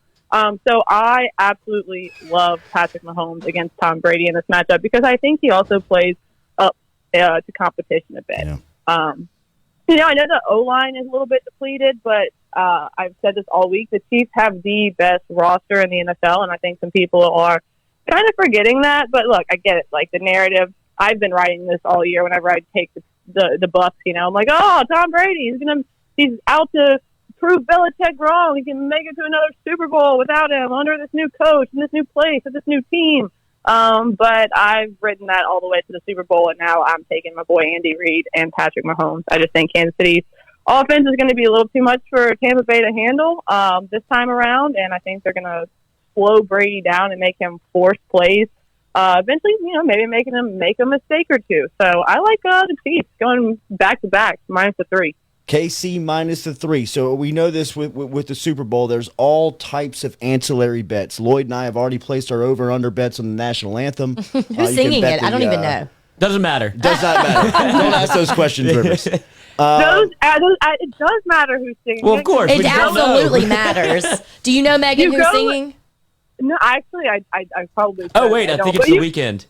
S6: So I absolutely love Patrick Mahomes against Tom Brady in this matchup because I think he also plays up to competition a bit.
S3: Yeah.
S6: I know the O-line is a little bit depleted, but I've said this all week. The Chiefs have the best roster in the NFL, and I think some people are kind of forgetting that. But look, I get it. Like the narrative, I've been writing this all year whenever I take the Bucks, I'm like, oh, Tom Brady, he's out to prove Belichick wrong. He can make it to another Super Bowl without him under this new coach and this new place and this new team. But I've written that all the way to the Super Bowl, and now I'm taking my boy Andy Reid and Patrick Mahomes. I just think Kansas City's offense is going to be a little too much for Tampa Bay to handle this time around, and I think they're going to slow Brady down and make him force plays. Eventually, maybe making him make a mistake or two. So I like the Chiefs going back-to-back, -3.
S3: KC -3. So we know this with the Super Bowl. There's all types of ancillary bets. Lloyd and I have already placed our over/under bets on the national anthem.
S2: Who's singing it? I don't even know.
S1: Doesn't matter.
S3: Does not matter. Don't ask those questions, Rivers.
S6: It does matter who's singing.
S1: Well, of course.
S2: It
S1: we don't know.
S2: absolutely matters. Do you know Megan
S6: You
S2: who's
S6: go-
S2: singing?
S6: No, actually, I probably.
S1: Oh, wait. I think it's the weekend.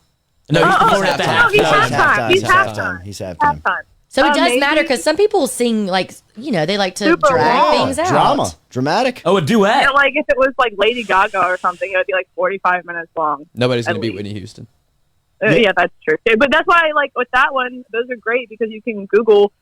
S1: No, he's performing at the
S6: no, he's
S1: halftime.
S6: halftime.
S3: He's halftime.
S6: Halftime.
S2: So it does
S6: Maybe-
S2: matter because some people sing they like to
S6: Super
S2: drag
S6: long.
S2: things out.
S3: Drama. Dramatic.
S1: Oh, a duet.
S6: Like if it was like Lady Gaga or something, it would be like 45 minutes long.
S4: Nobody's
S6: At
S4: going to beat
S6: least.
S4: Whitney Houston.
S6: Yeah, that's true. But that's why, with that one, those are great because you can Google.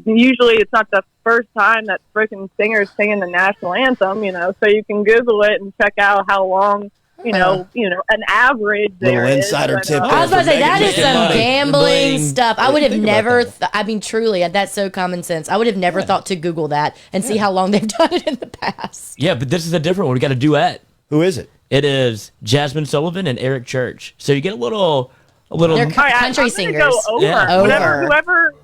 S6: Usually, it's not the first time that freaking singer's singing the national anthem. So you can Google it and check out how long. An average there
S3: Little
S6: is.
S3: insider
S6: But,
S3: tip
S2: I was about to say that is
S1: Making
S2: some
S1: money.
S2: gambling
S1: Bling.
S2: stuff. I would have
S4: Think about
S2: never.
S4: that.
S2: Truly, that's so common sense. I would have never thought to Google that and see how long they've done it in the past.
S1: Yeah, but this is a different one. We got a duet.
S3: Who is it?
S1: It is Jasmine Sullivan and Eric Church. So you get a little.
S2: They're
S6: All right,
S2: country
S6: I'm
S2: singers.
S6: Gonna go over.
S1: Yeah.
S2: Over.
S6: Whoever.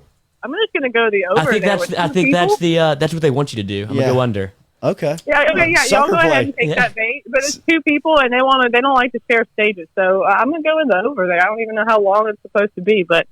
S6: I'm just gonna go the over.
S1: I think
S6: there
S1: that's.
S6: with
S1: I
S6: two
S1: think
S6: people.
S1: that's the. That's what they want you to do. I'm
S3: Yeah.
S1: gonna go under.
S3: Okay.
S6: Yeah, okay, yeah. Y'all
S3: Sucker
S6: go ahead
S3: play.
S6: and take
S1: Yeah.
S6: that bait. But it's 2 people, and they don't like to share stages. So I'm gonna go in the over there. I don't even know how long it's supposed to be, but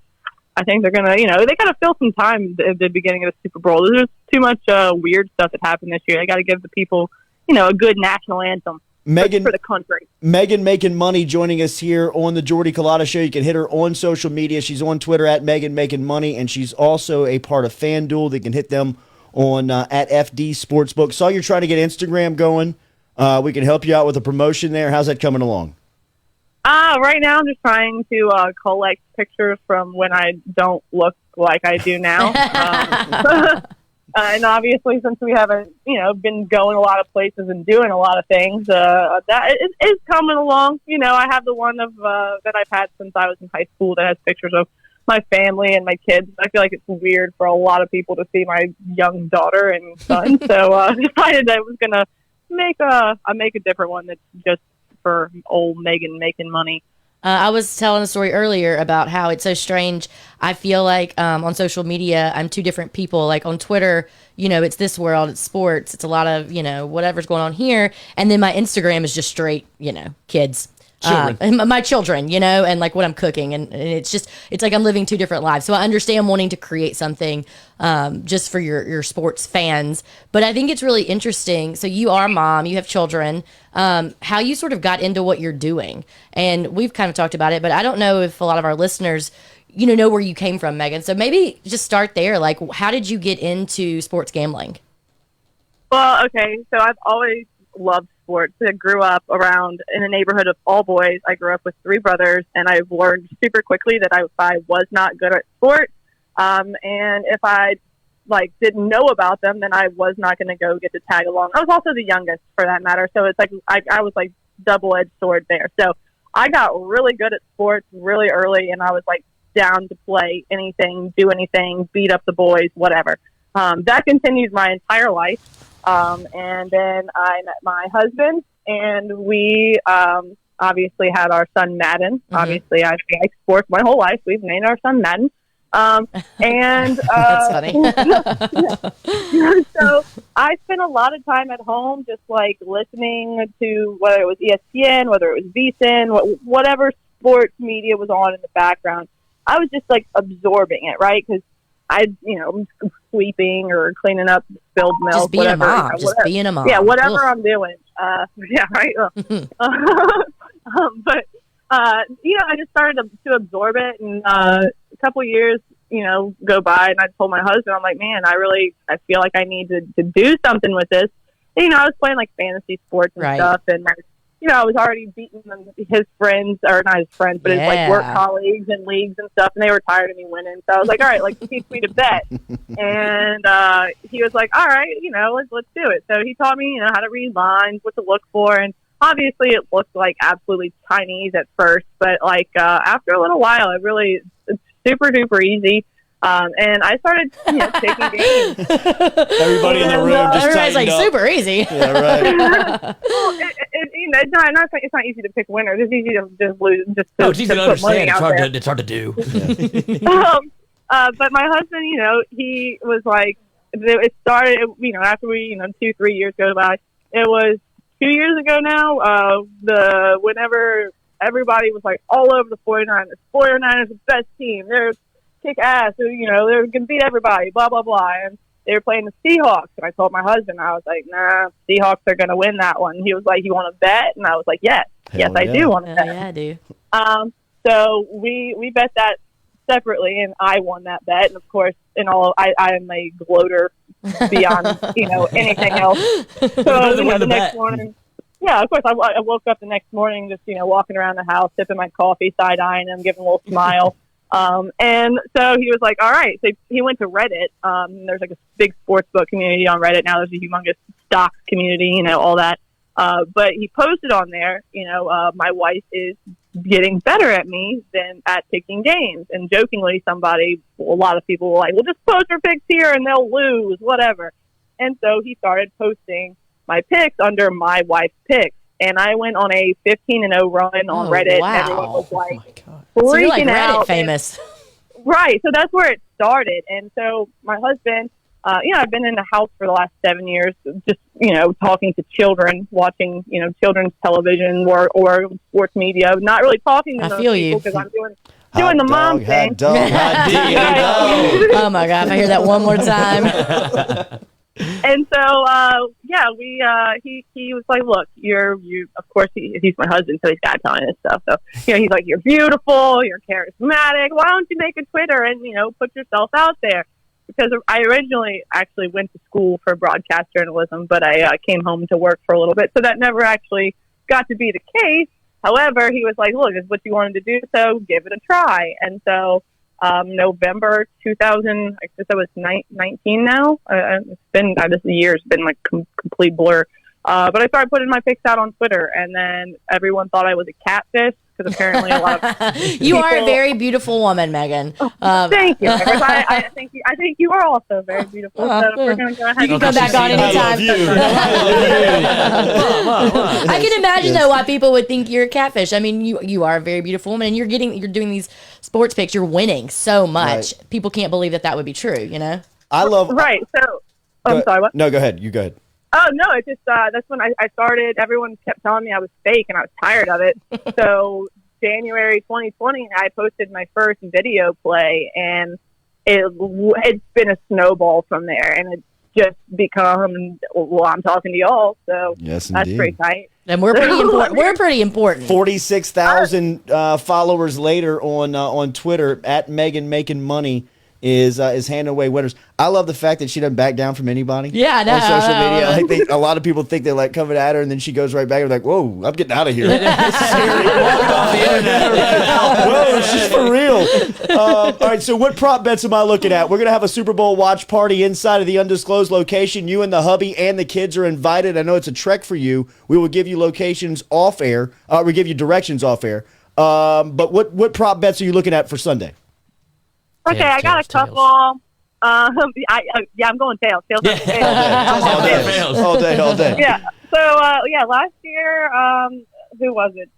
S6: I think they're gonna. They gotta fill some time at the beginning of the Super Bowl. There's just too much weird stuff that happened this year. They got to give the people, a good national anthem
S3: Megan
S6: for the country.
S3: Megan Makin Money joining us here on the Jordy Culotta Show. You can hit her on social media. She's on Twitter at Megan Makin Money, and she's also a part of FanDuel. They can hit them on at FD Sportsbook. Saw you're trying to get Instagram going. We can help you out with a promotion there. How's that coming along?
S6: Right now I'm just trying to collect pictures from when I don't look like I do now. And obviously, since we haven't, been going a lot of places and doing a lot of things, that is coming along. I have the one of that I've had since I was in high school that has pictures of my family and my kids. I feel like it's weird for a lot of people to see my young daughter and son. So decided I was gonna make a different one that's just for old Megan making money.
S2: I was telling a story earlier about how it's so strange. I feel like on social media, I'm two different people. Like on Twitter, it's this world, it's sports, it's a lot of, whatever's going on here. And then my Instagram is just straight, kids.
S1: Children.
S2: My children, and like what I'm cooking. And it's like I'm living two different lives. So I understand wanting to create something just for your sports fans. But I think it's really interesting. So you are a mom, you have children, how you sort of got into what you're doing. And we've kind of talked about it, but I don't know if a lot of our listeners, know where you came from, Megan. So maybe just start there. Like, how did you get into sports gambling?
S6: Well, okay. So I've always loved sports. I grew up around in a neighborhood of all boys. I grew up with 3 brothers, and I learned super quickly that if I was not good at sports, and if I didn't know about them, then I was not going to go get to tag along. I was also the youngest, for that matter, so it's like I was like double-edged sword there. So I got really good at sports really early, and I was like down to play anything, do anything, beat up the boys, whatever. That continued my entire life. And then I met my husband, and we obviously had our son Madden. Mm-hmm. Obviously, I've liked sports my whole life. We've named our son Madden. And
S2: that's funny.
S6: So I spent a lot of time at home just like listening to whether it was ESPN, whether it was VSiN, whatever sports media was on in the background. I was just like absorbing it, right? Because sweeping or cleaning up spilled milk,
S2: just being
S6: whatever.
S2: A mom. Just being a mom.
S6: Yeah, whatever
S2: Ugh.
S6: I'm doing. Yeah, right. But I just started to absorb it, and a couple years, go by, and I told my husband, I'm like, man, I feel like I need to do something with this. And, I was playing like fantasy sports and stuff, and I was already beating his friends, or not his friends, but his like work colleagues and leagues and stuff, and they were tired of me winning. So I was like, all right, like teach me to bet. And he was like, all right, let's do it. So he taught me, how to read lines, what to look for, and obviously it looked like absolutely Chinese at first, but like after a little while, it's super duper easy. And I started, taking games.
S3: Everybody in the room just
S2: everybody's like
S3: up.
S2: super easy.
S3: Yeah, right.
S6: Well, it's not easy to pick winners. It's easy to just lose.
S1: It's easy to understand. It's hard to do.
S6: But my husband, he was like, it started, after we, 2-3 years go by. It was 2 years ago now. Whenever everybody was like all over the 49ers. 49ers the best team. They're kick ass. They're going to beat everybody. Blah blah blah. And they were playing the Seahawks, and I told my husband, I was like, nah, Seahawks are going to win that one. He was like, you want to bet? And I was like, yes, I do want to bet.
S2: Yeah, I do.
S6: So we bet that separately, and I won that bet. And of course, I am a gloater beyond anything else. So the next morning, yeah, of course, I woke up the next morning just walking around the house, sipping my coffee, side eyeing him, giving a little smile. And so he was like, all right. So he went to Reddit. There's like a big sports book community on Reddit now. There's a humongous stocks community, all that. But he posted on there, my wife is getting better at me than at picking games. And jokingly, a lot of people were like, well, just post your picks here and they'll lose, whatever. And so he started posting my picks under my wife's picks. And I went on a 15-0 run on Reddit.
S2: Wow.
S6: And everyone was like,
S2: so you're like
S6: freaking
S2: Reddit
S6: out.
S2: famous.
S6: Right. So that's where it started. And so my husband, I've been in the house for the last 7 years, just, talking to children, watching, children's television or sports media, not really talking to those people because I'm doing the mom thing.
S2: Oh my God. If I hear that one more time.
S6: And so, he was like, look, of course, he's my husband, so he's got to tell me this stuff. So, he's like, you're beautiful, you're charismatic. Why don't you make a Twitter and, put yourself out there? Because I originally actually went to school for broadcast journalism, but I came home to work for a little bit. So that never actually got to be the case. However, he was like, look, this is what you wanted to do, so give it a try. And so, November 2000, I guess I was 19 now. This year's been like complete blur. But I started putting my pics out on Twitter, and then everyone thought I was a catfish because apparently a lot of
S2: You are a
S6: people-
S2: very beautiful woman, Megan.
S6: Thank you. I think you are also very beautiful. So we're gonna go ahead.
S2: You can come back on
S1: I
S2: anytime. I can imagine though why people would think you're a catfish. I mean, you are a very beautiful woman, and you're doing these sports picks. You're winning so much.
S3: Right.
S2: People can't believe that would be true. You know.
S3: I love.
S6: Right. So, I'm sorry. What?
S3: No, go ahead. You go ahead.
S6: Oh no, it's just that's when I started. Everyone kept telling me I was fake, and I was tired of it. So January 2020, I posted my first video play, and it's been a snowball from there, and it's just become. Well, I'm talking to y'all, so
S5: Yes,
S6: that's
S5: indeed.
S6: pretty tight.
S2: And we're pretty important. We're pretty important.
S3: 46,000 followers later on Twitter at Makin Money is handing away winners. I love the fact that she doesn't back down from anybody.
S2: Yeah, I know,
S3: on social
S2: I know.
S3: media. I think a lot of people think they're like coming at her, and then she goes right back and like, "Whoa, I'm getting out of here." Whoa, she's for real. All right, so what prop bets am I looking at? We're gonna have a Super Bowl watch party inside of the Undisclosed Location. You and the hubby and the kids are invited. I know it's a trek for you. We will give you locations off air. We give you directions off air. But what prop bets are you looking at for Sunday?
S6: Okay, I got a couple. I'm going tails. Tails.
S1: Yeah.
S6: Tails.
S3: All day.
S6: Yeah. So last year, who was it?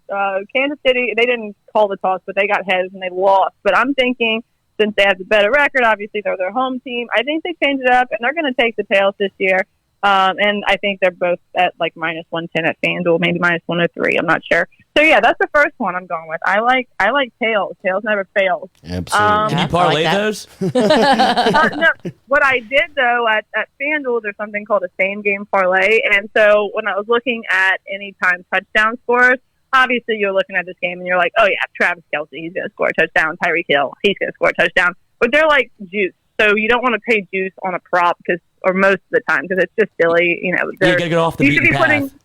S6: Kansas City. They didn't call the toss, but they got heads and they lost. But I'm thinking, since they have the better record, obviously they're their home team. I think they changed it up, and they're going to take the tails this year. And I think they're both at like minus 110 at FanDuel, maybe minus 103. I'm not sure. So yeah, that's the first one I'm going with. I like tails. Tails never fails.
S5: Absolutely.
S1: Can
S2: Yeah,
S1: you parlay
S2: I like that.
S1: those?
S6: No, what I did though at FanDuel, there's something called a same game parlay, and so when I was looking at anytime touchdown scores, obviously you're looking at this game and you're like, oh yeah, Travis Kelce, he's going to score a touchdown. Tyreek Hill, he's going to score a touchdown. But they're like juice, so you don't want to pay juice on a prop or most of the time because it's just silly. You know,
S1: You gotta get off the
S6: you should
S1: beaten
S6: be putting.
S1: path.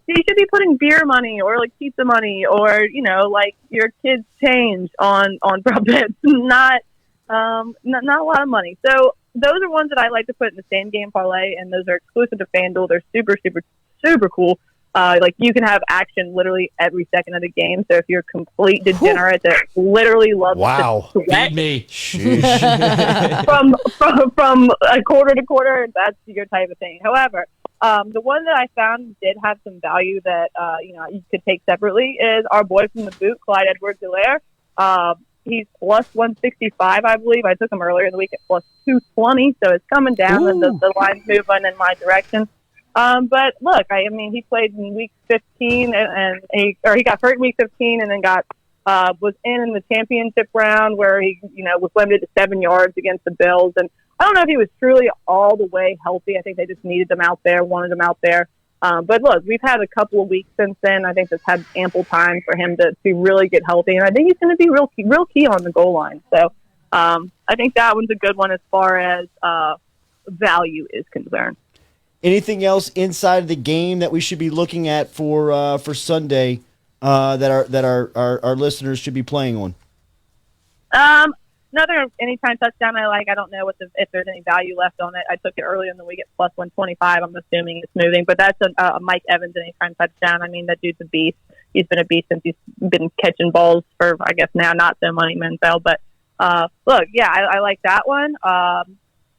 S6: You should be putting beer money or like pizza money or like your kids' change on prop bets, not a lot of money. So those are ones that I like to put in the same game parlay, and those are exclusive to FanDuel. They're super, super, super cool. Like you can have action literally every second of the game. So if you're a complete degenerate that literally loves to sweat
S1: Feed me.
S6: from a quarter to quarter, that's your type of thing. However, the one that I found did have some value that you could take separately is our boy from the boot, Clyde Edwards-Helaire. He's plus 165, I believe. I took him earlier in the week at plus 220, so it's coming down and the line's moving in my direction. But look, I mean, he played in week 15 and he got hurt in week 15 and then was in the championship round where he, was limited to 7 yards against the Bills. And I don't know if he was truly all the way healthy. I think they just needed him out there, wanted him out there. But look, we've had a couple of weeks since then. I think that's had ample time for him to really get healthy. And I think he's going to be real key on the goal line. So I think that one's a good one as far as value is concerned.
S3: Anything else inside of the game that we should be looking at for Sunday that our listeners should be playing on?
S6: Another anytime touchdown I like. I don't know if there's any value left on it. I took it earlier in the week at plus 125. I'm assuming it's moving, but that's a Mike Evans anytime touchdown. I mean, that dude's a beast. He's been a beast since he's been catching balls for, I guess now not so money Menfeld. But look, yeah, I like that one.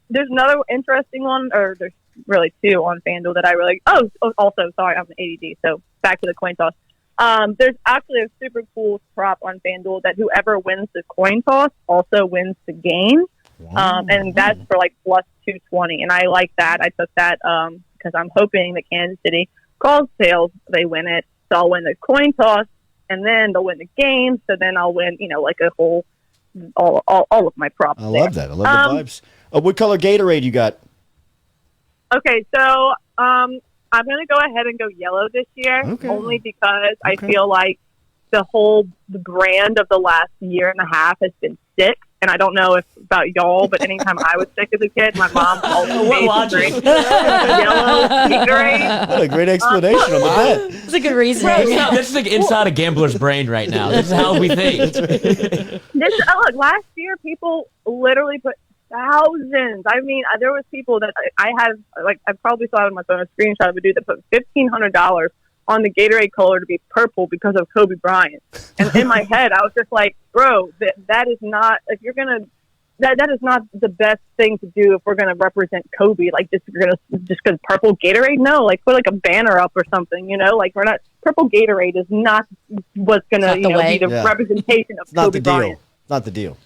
S6: There's another interesting one, or there's really two on FanDuel that I really. Also, sorry, I'm an ADD. So back to the coin toss. There's actually a super cool prop on FanDuel that whoever wins the coin toss also wins the game. And that's for like plus 220. And I like that. I took that because I'm hoping that Kansas City calls tails, they win it. So I'll win the coin toss and then they'll win the game. So then I'll win, like a whole, all of my props.
S3: I love that. I love the vibes. What color Gatorade you got?
S6: Okay, so I'm going to go ahead and go yellow this year, only because I feel like the brand of the last year and a half has been sick. And I don't know about y'all, but anytime I was sick as a kid, my mom always made me drink yellow Gatorade.
S3: What a great explanation on that.
S2: That's a good reason.
S1: This is like inside a gambler's brain right now. This is how we think.
S6: Look, last year people literally put thousands. I mean, there was people that I had, like, I probably saw it on my phone, a screenshot of a dude that put $1,500 on the Gatorade color to be purple because of Kobe Bryant. And in my head, I was just like, bro, that is not, if you're going to, that is not the best thing to do if we're going to represent Kobe. Like, just because purple Gatorade? No, like, put like a banner up or something, you know? Like, we're not, purple Gatorade is not what's going to, be the representation of Kobe Bryant.
S3: Not the deal.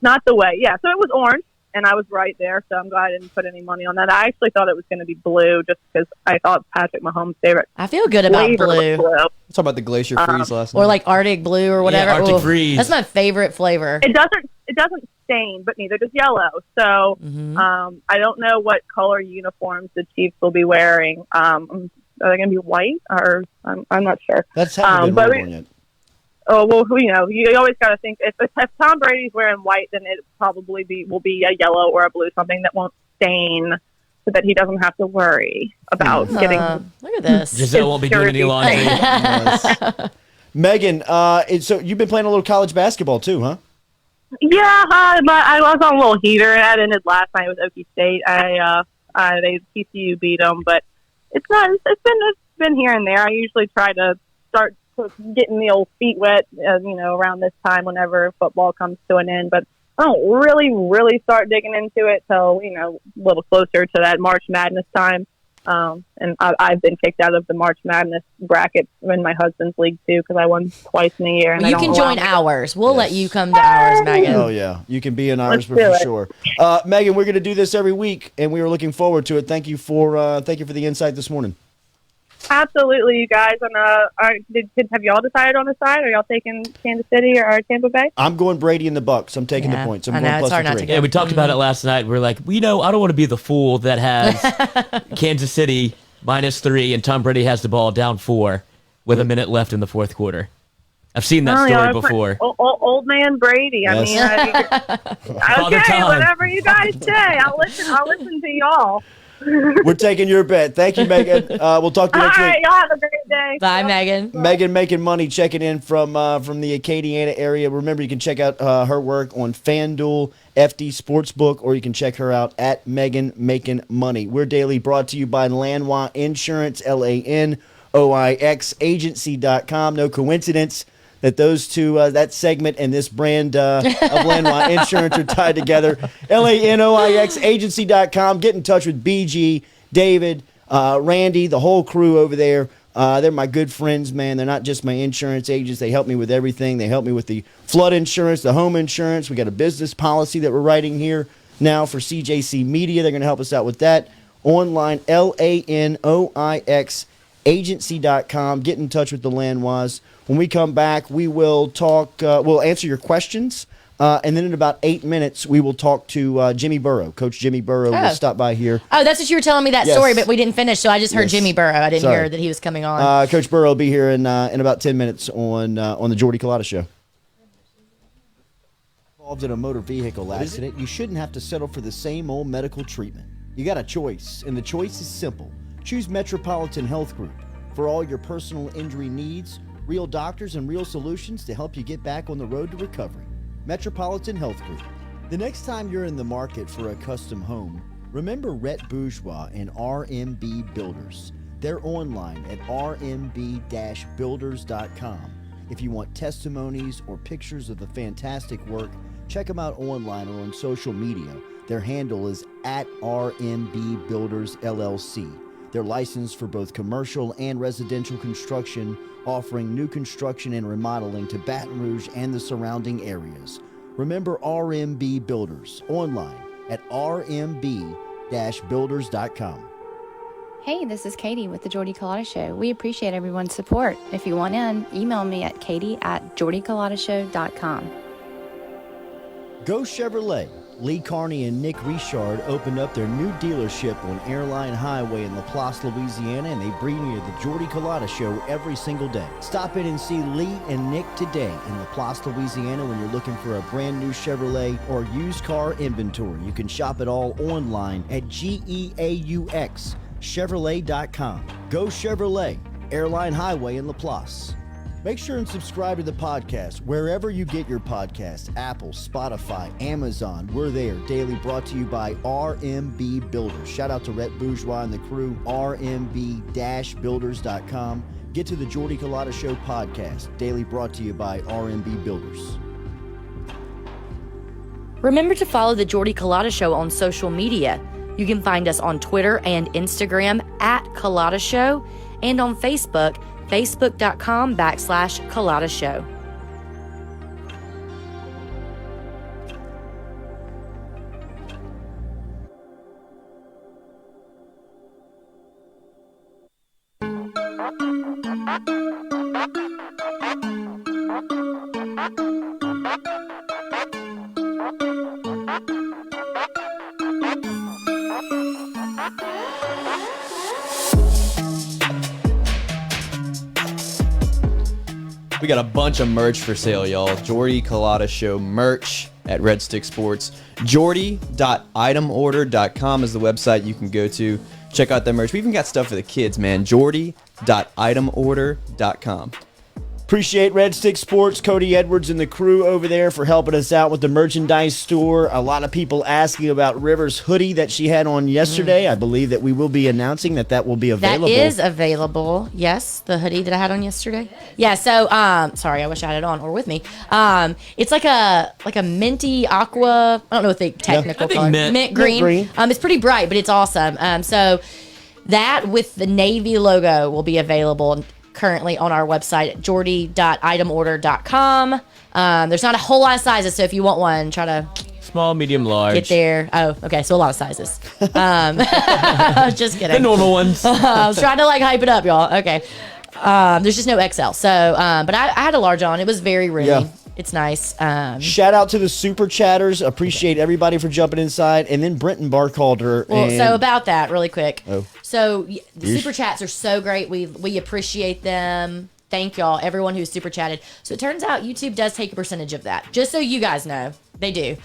S6: Not the way. Yeah. So it was orange, and I was right there. So I'm glad I didn't put any money on that. I actually thought it was going to be blue just because I thought Patrick Mahomes' favorite.
S2: I feel good about blue.
S4: Let's talk about the Glacier Freeze last night.
S2: Or like Arctic Blue or whatever.
S1: Yeah, Arctic Freeze.
S2: That's my favorite flavor.
S6: It doesn't stain, but neither does yellow. So I don't know what color uniforms the Chiefs will be wearing. Are they going to be white or I'm not sure.
S3: That's haven't been ruled on yet.
S6: Oh, well, you always got to think if Tom Brady's wearing white, then it probably will be a yellow or a blue, something that won't stain, so that he doesn't have to worry about getting.
S2: Look at this.
S1: Giselle won't be doing any laundry.
S3: Yes. Megan, so you've been playing a little college basketball too, huh?
S6: Yeah, I was on a little heater. That ended last night with Okie State. TCU beat them, but it's been here and there. I usually try to start getting the old feet wet, around this time whenever football comes to an end. But I don't really start digging into it till, a little closer to that March Madness time. And I've been kicked out of the March Madness bracket in my husband's league too, because I won twice in a year. And
S2: you can join ours. We'll let you come to ours, Megan.
S3: Oh yeah, you can be in ours for sure. Megan, we're going to do this every week, and we are looking forward to it. Thank you for the insight this morning.
S6: Absolutely, you guys. And have y'all decided on a side? Are y'all taking Kansas City or Tampa Bay?
S3: I'm going Brady and the Bucks. I'm taking the points. I'm going plus the 3.
S1: Yeah, we talked about it last night. We're like, I don't want to be the fool that has Kansas City -3 and Tom Brady has the ball down 4 with a minute left in the fourth quarter. I've seen that story before.
S6: Old man Brady.
S3: Yes.
S6: Okay, whatever you guys say, I'll listen to y'all.
S3: We're taking your bet. Thank you, Megan. We'll talk to you next week.
S6: All right, y'all have a great day.
S2: Bye, Megan.
S3: Megan Makin Money checking in from the Acadiana area. Remember, you can check out her work on FanDuel, FD Sportsbook, or you can check her out at Megan Makin Money. We're daily brought to you by Lanois Insurance, LANOIX Agency.com. No coincidence that those two, that segment and this brand of Lanois Insurance are tied together. LANOIX Agency.com. Get in touch with BG, David, Randy, the whole crew over there. They're my good friends, man. They're not just my insurance agents. They help me with everything. They help me with the flood insurance, the home insurance. We got a business policy that we're writing here now for CJC Media. They're going to help us out with that. Online, LANOIX Agency.com. Get in touch with the Lanois. When we come back, we will talk. We'll answer your questions, and then in about 8 minutes, we will talk to Jimmy Burrow. Coach Jimmy Burrow will stop by here.
S2: Oh, that's what you were telling me that story, but we didn't finish, so I just heard Jimmy Burrow. I didn't hear that he was coming on.
S3: Coach Burrow will be here in about 10 minutes on the Jordy Culotta Show. Involved in a motor vehicle accident, you shouldn't have to settle for the same old medical treatment. You got a choice, and the choice is simple. Choose Metropolitan Health Group for all your personal injury needs. Real doctors and real solutions to help you get back on the road to recovery. Metropolitan Health Group. The next time you're in the market for a custom home, remember Rhett Bourgeois and RMB Builders. They're online at rmb-builders.com. If you want testimonies or pictures of the fantastic work, check them out online or on social media. Their handle is at RMB Builders LLC. They're licensed for both commercial and residential construction, offering new construction and remodeling to Baton Rouge and the surrounding areas. Remember RMB Builders online at rmb-builders.com.
S7: Hey, this is Katie with the Jordy Culotta Show. We appreciate everyone's support. If you want in, email me at katie@jordyculotta.com.
S3: Go Chevrolet. Lee Carney and Nick Richard opened up their new dealership on Airline Highway in LaPlace, Louisiana, and they bring you the Jordy Culotta Show every single day. Stop in and see Lee and Nick today in LaPlace, Louisiana when you're looking for a brand new Chevrolet or used car inventory. You can shop it all online at GEAUXChevrolet.com. Go Chevrolet, Airline Highway in LaPlace. Make sure and subscribe to the podcast wherever you get your podcasts. Apple, Spotify, Amazon. We're there. Daily brought to you by RMB Builders. Shout out to Rhett Bourgeois and the crew. RMB-builders.com. get to the Jordy Culotta Show podcast, daily brought to you by RMB Builders.
S2: Remember to follow the Jordy Culotta Show on social media. You can find us on Twitter and Instagram at Culotta Show and on Facebook, facebook.com/Culotta Show.
S4: We got a bunch of merch for sale, y'all. Jordy Culotta Show merch at Red Stick Sports. Jordy.itemorder.com is the website you can go to. Check out that merch. We even got stuff for the kids, man. Jordy.itemorder.com.
S3: Appreciate Red Stick Sports, Cody Edwards and the crew over there for helping us out with the merchandise store. A lot of people asking about River's hoodie that she had on yesterday. I believe that we will be announcing that will be available.
S2: That is available. Yes, the hoodie that I had on yesterday. Yeah, so sorry, I wish I had it on or with me. It's like a minty aqua, I don't know what the technical color. Mint green. It's pretty bright, but it's awesome. So that with the Navy logo will be available currently on our website at jordy.itemorder.com. There's not a whole lot of sizes, so if you want one, try to
S1: small, medium, large.
S2: Get there. Oh, okay, so a lot of sizes. Just kidding.
S1: The normal ones.
S2: I was trying to hype it up, y'all. Okay. There's just no XL. So, but I had a large on. It was very roomy. Yeah. It's nice.
S3: Shout out to the super chatters. Appreciate everybody for jumping inside. And then Brenton Barcalder.
S2: Well, so about that, really quick. So the super chats are so great. We appreciate them. Thank y'all, everyone who's super chatted. So it turns out YouTube does take a percentage of that. Just so you guys know, they do.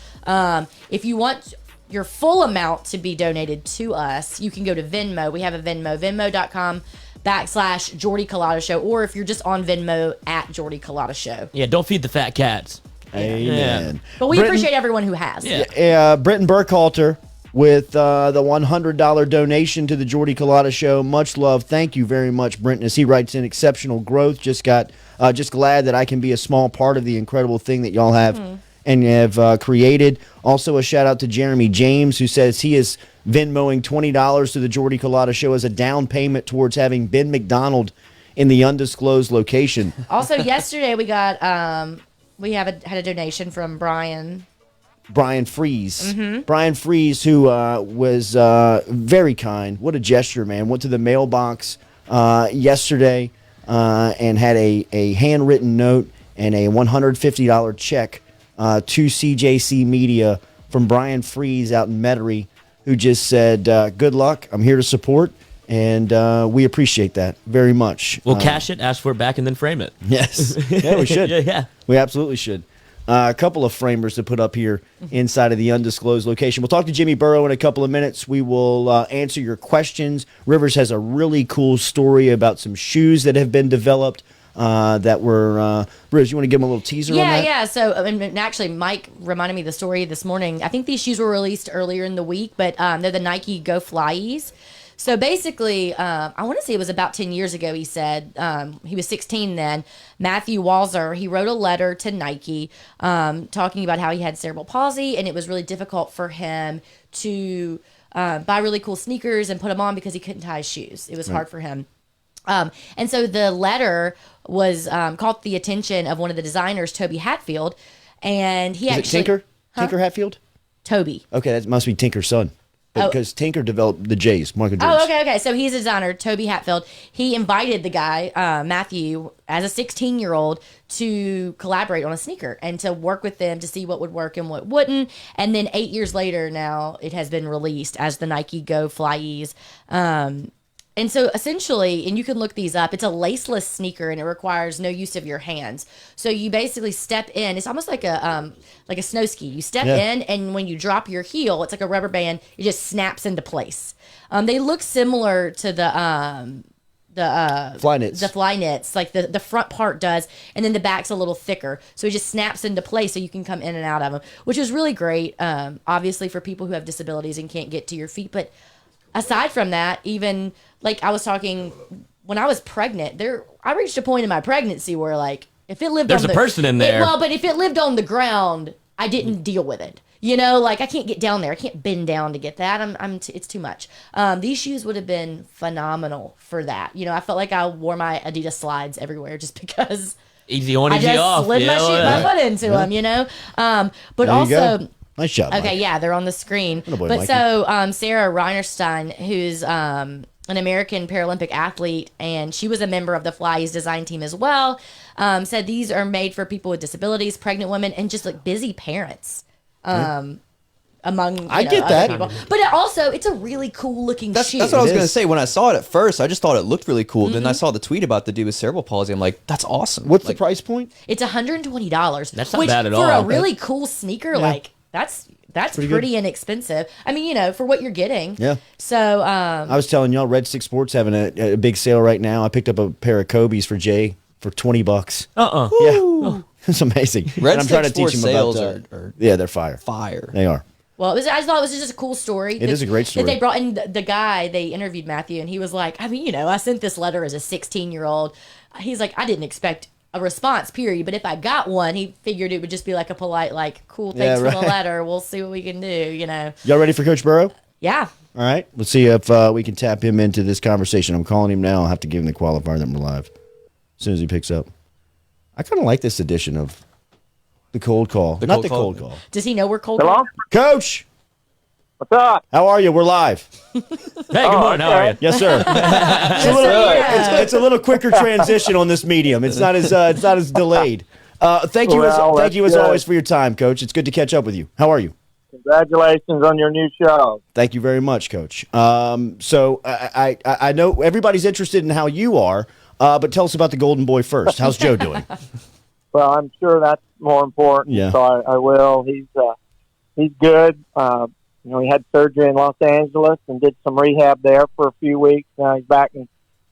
S2: If you want your full amount to be donated to us, you can go to Venmo. We have a Venmo, venmo.com/Jordy Culotta Show, or if you're just on Venmo at Jordy Culotta Show.
S1: Yeah, don't feed the fat cats.
S3: Amen.
S1: Yeah.
S2: But we appreciate everyone who has.
S3: Brenton Burkhalter with the $100 donation to the Jordy Culotta Show. Much love. Thank you very much, Brenton. As he writes in, exceptional growth. Just glad that I can be a small part of the incredible thing that y'all have and have created. Also, a shout out to Jeremy James, who says he is Venmoing $20 to the Jordy Culotta Show as a down payment towards having Ben McDonald in the undisclosed location.
S2: Also, yesterday we got had a donation from Brian
S3: Fries. Brian Fries, who was very kind. What a gesture, man. Went to the mailbox yesterday and had a handwritten note and a $150 check to CJC Media from Brian Fries out in Metairie, who just said, good luck, I'm here to support, and we appreciate that very much.
S1: We'll cash it, ask for it back, and then frame it.
S3: Yes. Yeah, we should.
S1: Yeah.
S3: We absolutely should. A couple of framers to put up here inside of the undisclosed location. We'll talk to Jimmy Burrow in a couple of minutes. We will answer your questions. Rivers has a really cool story about some shoes that have been developed that were Rivers, you want to give them a little teaser on that?
S2: Yeah. So, and actually, Mike reminded me of the story this morning. I think these shoes were released earlier in the week, but they're the Nike Go Flyies. So basically, I want to say it was about 10 years ago, he said. He was 16 then. Matthew Walzer, he wrote a letter to Nike talking about how he had cerebral palsy, and it was really difficult for him to buy really cool sneakers and put them on because he couldn't tie his shoes. It was hard for him. And so the letter was caught the attention of one of the designers, Toby Hatfield, and he
S3: Is it Tinker? Huh? Tinker Hatfield?
S2: Toby.
S3: Okay, that must be Tinker's son. Because Tinker developed the J's, Michael Jordan.
S2: Oh, okay. So he's a designer, Toby Hatfield. He invited the guy, Matthew, as a 16-year-old, to collaborate on a sneaker and to work with them to see what would work and what wouldn't. And then 8 years later, now it has been released as the Nike Go Flyies. And so essentially, and you can look these up, it's a laceless sneaker and it requires no use of your hands. So you basically step in. It's almost like a snow ski. You step in, and when you drop your heel, it's like a rubber band. It just snaps into place. They look similar to the
S3: fly knits.
S2: The fly knits, like the front part does, and then the back's a little thicker. So it just snaps into place so you can come in and out of them, which is really great, obviously for people who have disabilities and can't get to your feet. But aside from that, even like I was talking when I was pregnant, I reached a point in my pregnancy where like if it lived
S1: There's
S2: on
S1: a person in there.
S2: but if it lived on the ground, I didn't deal with it. You know, like I can't get down there. I can't bend down to get that. It's too much. These shoes would have been phenomenal for that. You know, I felt like I wore my Adidas slides everywhere just because
S1: Easy on,
S2: I
S1: easy
S2: just
S1: off.
S2: slid my foot into them. You know, but
S3: There you
S2: also.
S3: go. Nice job.
S2: Okay,
S3: Mike.
S2: yeah, they're on the screen.
S3: Atta boy,
S2: But
S3: Mikey.
S2: so Sarah Reinerstein, who's an American Paralympic athlete, and she was a member of the Fly's design team as well, said these are made for people with disabilities, pregnant women, and just like busy parents. Among
S3: I get
S2: other
S3: that.
S2: people. But it's a really cool looking shoe.
S4: That's what I was
S3: It
S4: going to
S3: is.
S4: say. When I saw it at first, I just thought it looked really cool. Then I saw the tweet about the dude with cerebral palsy. I'm like, that's awesome.
S3: What's the
S4: Like,
S3: price point?
S2: It's $120.
S1: That's not
S2: which,
S1: bad at
S2: for
S1: all.
S2: a really cool sneaker, like that's pretty inexpensive. I mean, you know, for what you're getting.
S3: Yeah.
S2: So
S3: I was telling y'all, Red Stick Sports having a big sale right now. I picked up a pair of Kobe's for Jay for $20. Yeah, it's amazing.
S4: Red
S3: And I'm
S4: Stick
S3: trying to teach
S4: Sports
S3: him
S4: sales
S3: about.
S4: are
S3: Yeah, they're fire.
S4: fire.
S3: They are.
S2: well, I thought it was just a cool story.
S3: It is a great story.
S2: That they brought in the guy, they interviewed Matthew, and he was like, I mean, you know, I sent this letter as a 16-year-old. He's like, I didn't expect a response, period. But if I got one, he figured it would just be like a polite, like, cool, thanks
S3: Yeah,
S2: for the
S3: right.
S2: letter. We'll see what we can do, you know.
S3: Y'all ready for Coach Burrow?
S2: Yeah.
S3: All right. Let's see if we can tap him into this conversation. I'm calling him now. I'll have to give him the qualifier that we're live as soon as he picks up. I kind of like this edition of the cold call. Not
S4: cold
S3: the
S4: call.
S3: cold call.
S2: Does he know we're cold?
S6: Hello?
S3: Coach,
S6: What's up?
S3: how are you? We're live.
S1: Hey, good morning. How are you?
S3: Yes, sir. It's a little quicker transition on this medium. It's not as delayed. Thank you,
S6: Well,
S3: thank you as
S6: that's good.
S3: always for your time, Coach. It's good to catch up with you. How are you?
S6: Congratulations on your new show.
S3: Thank you very much, Coach. So I know everybody's interested in how you are, but tell us about the Golden Boy first. How's Joe doing?
S6: Well, I'm sure that's more important.
S3: Yeah.
S6: So I will. He's good. You know, he had surgery in Los Angeles and did some rehab there for a few weeks. Now he's back in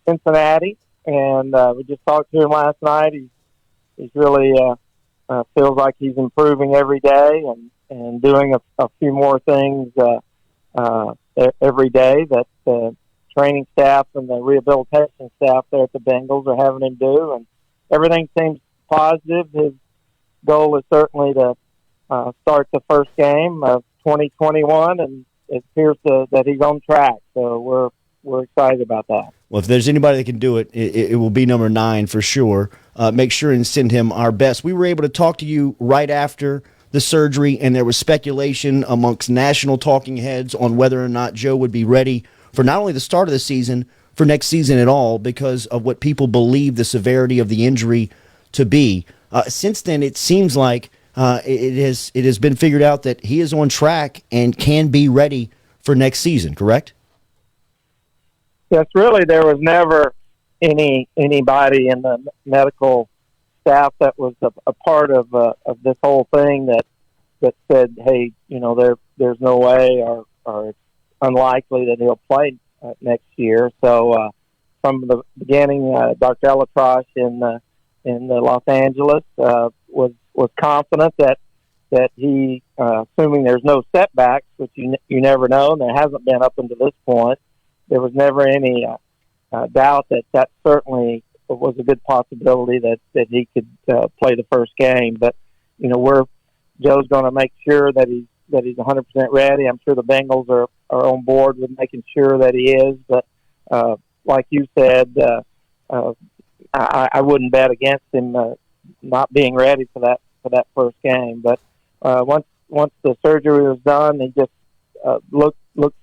S6: Cincinnati, and we just talked to him last night. He's really feels like he's improving every day and doing a few more things every day that the training staff and the rehabilitation staff there at the Bengals are having him do, and everything seems positive. His goal is certainly to start the first game of 2021, and it appears that he's on track. So we're excited about that.
S3: Well, if there's anybody that can do it, it will be number 9 for sure. Make sure and send him our best. We were able to talk to you right after the surgery, and there was speculation amongst national talking heads on whether or not Joe would be ready for not only the start of the season, for next season at all, because of what people believe the severity of the injury to be. Since then, it seems like it has been figured out that he is on track and can be ready for next season, correct?
S6: Yes, really, there was never anybody in the medical staff that was a part of this whole thing that said, hey, you know, there's no way or it's unlikely that he'll play next year. So from the beginning, Dr. Elatrosh in Los Angeles was confident that he, assuming there's no setbacks, which you never know, and there hasn't been up until this point, there was never any doubt that certainly was a good possibility that he could play the first game. But you know, Joe's going to make sure that he's 100% ready. I'm sure the Bengals are on board with making sure that he is. But like you said, I wouldn't bet against him not being ready for that first game. But once the surgery was done, he just look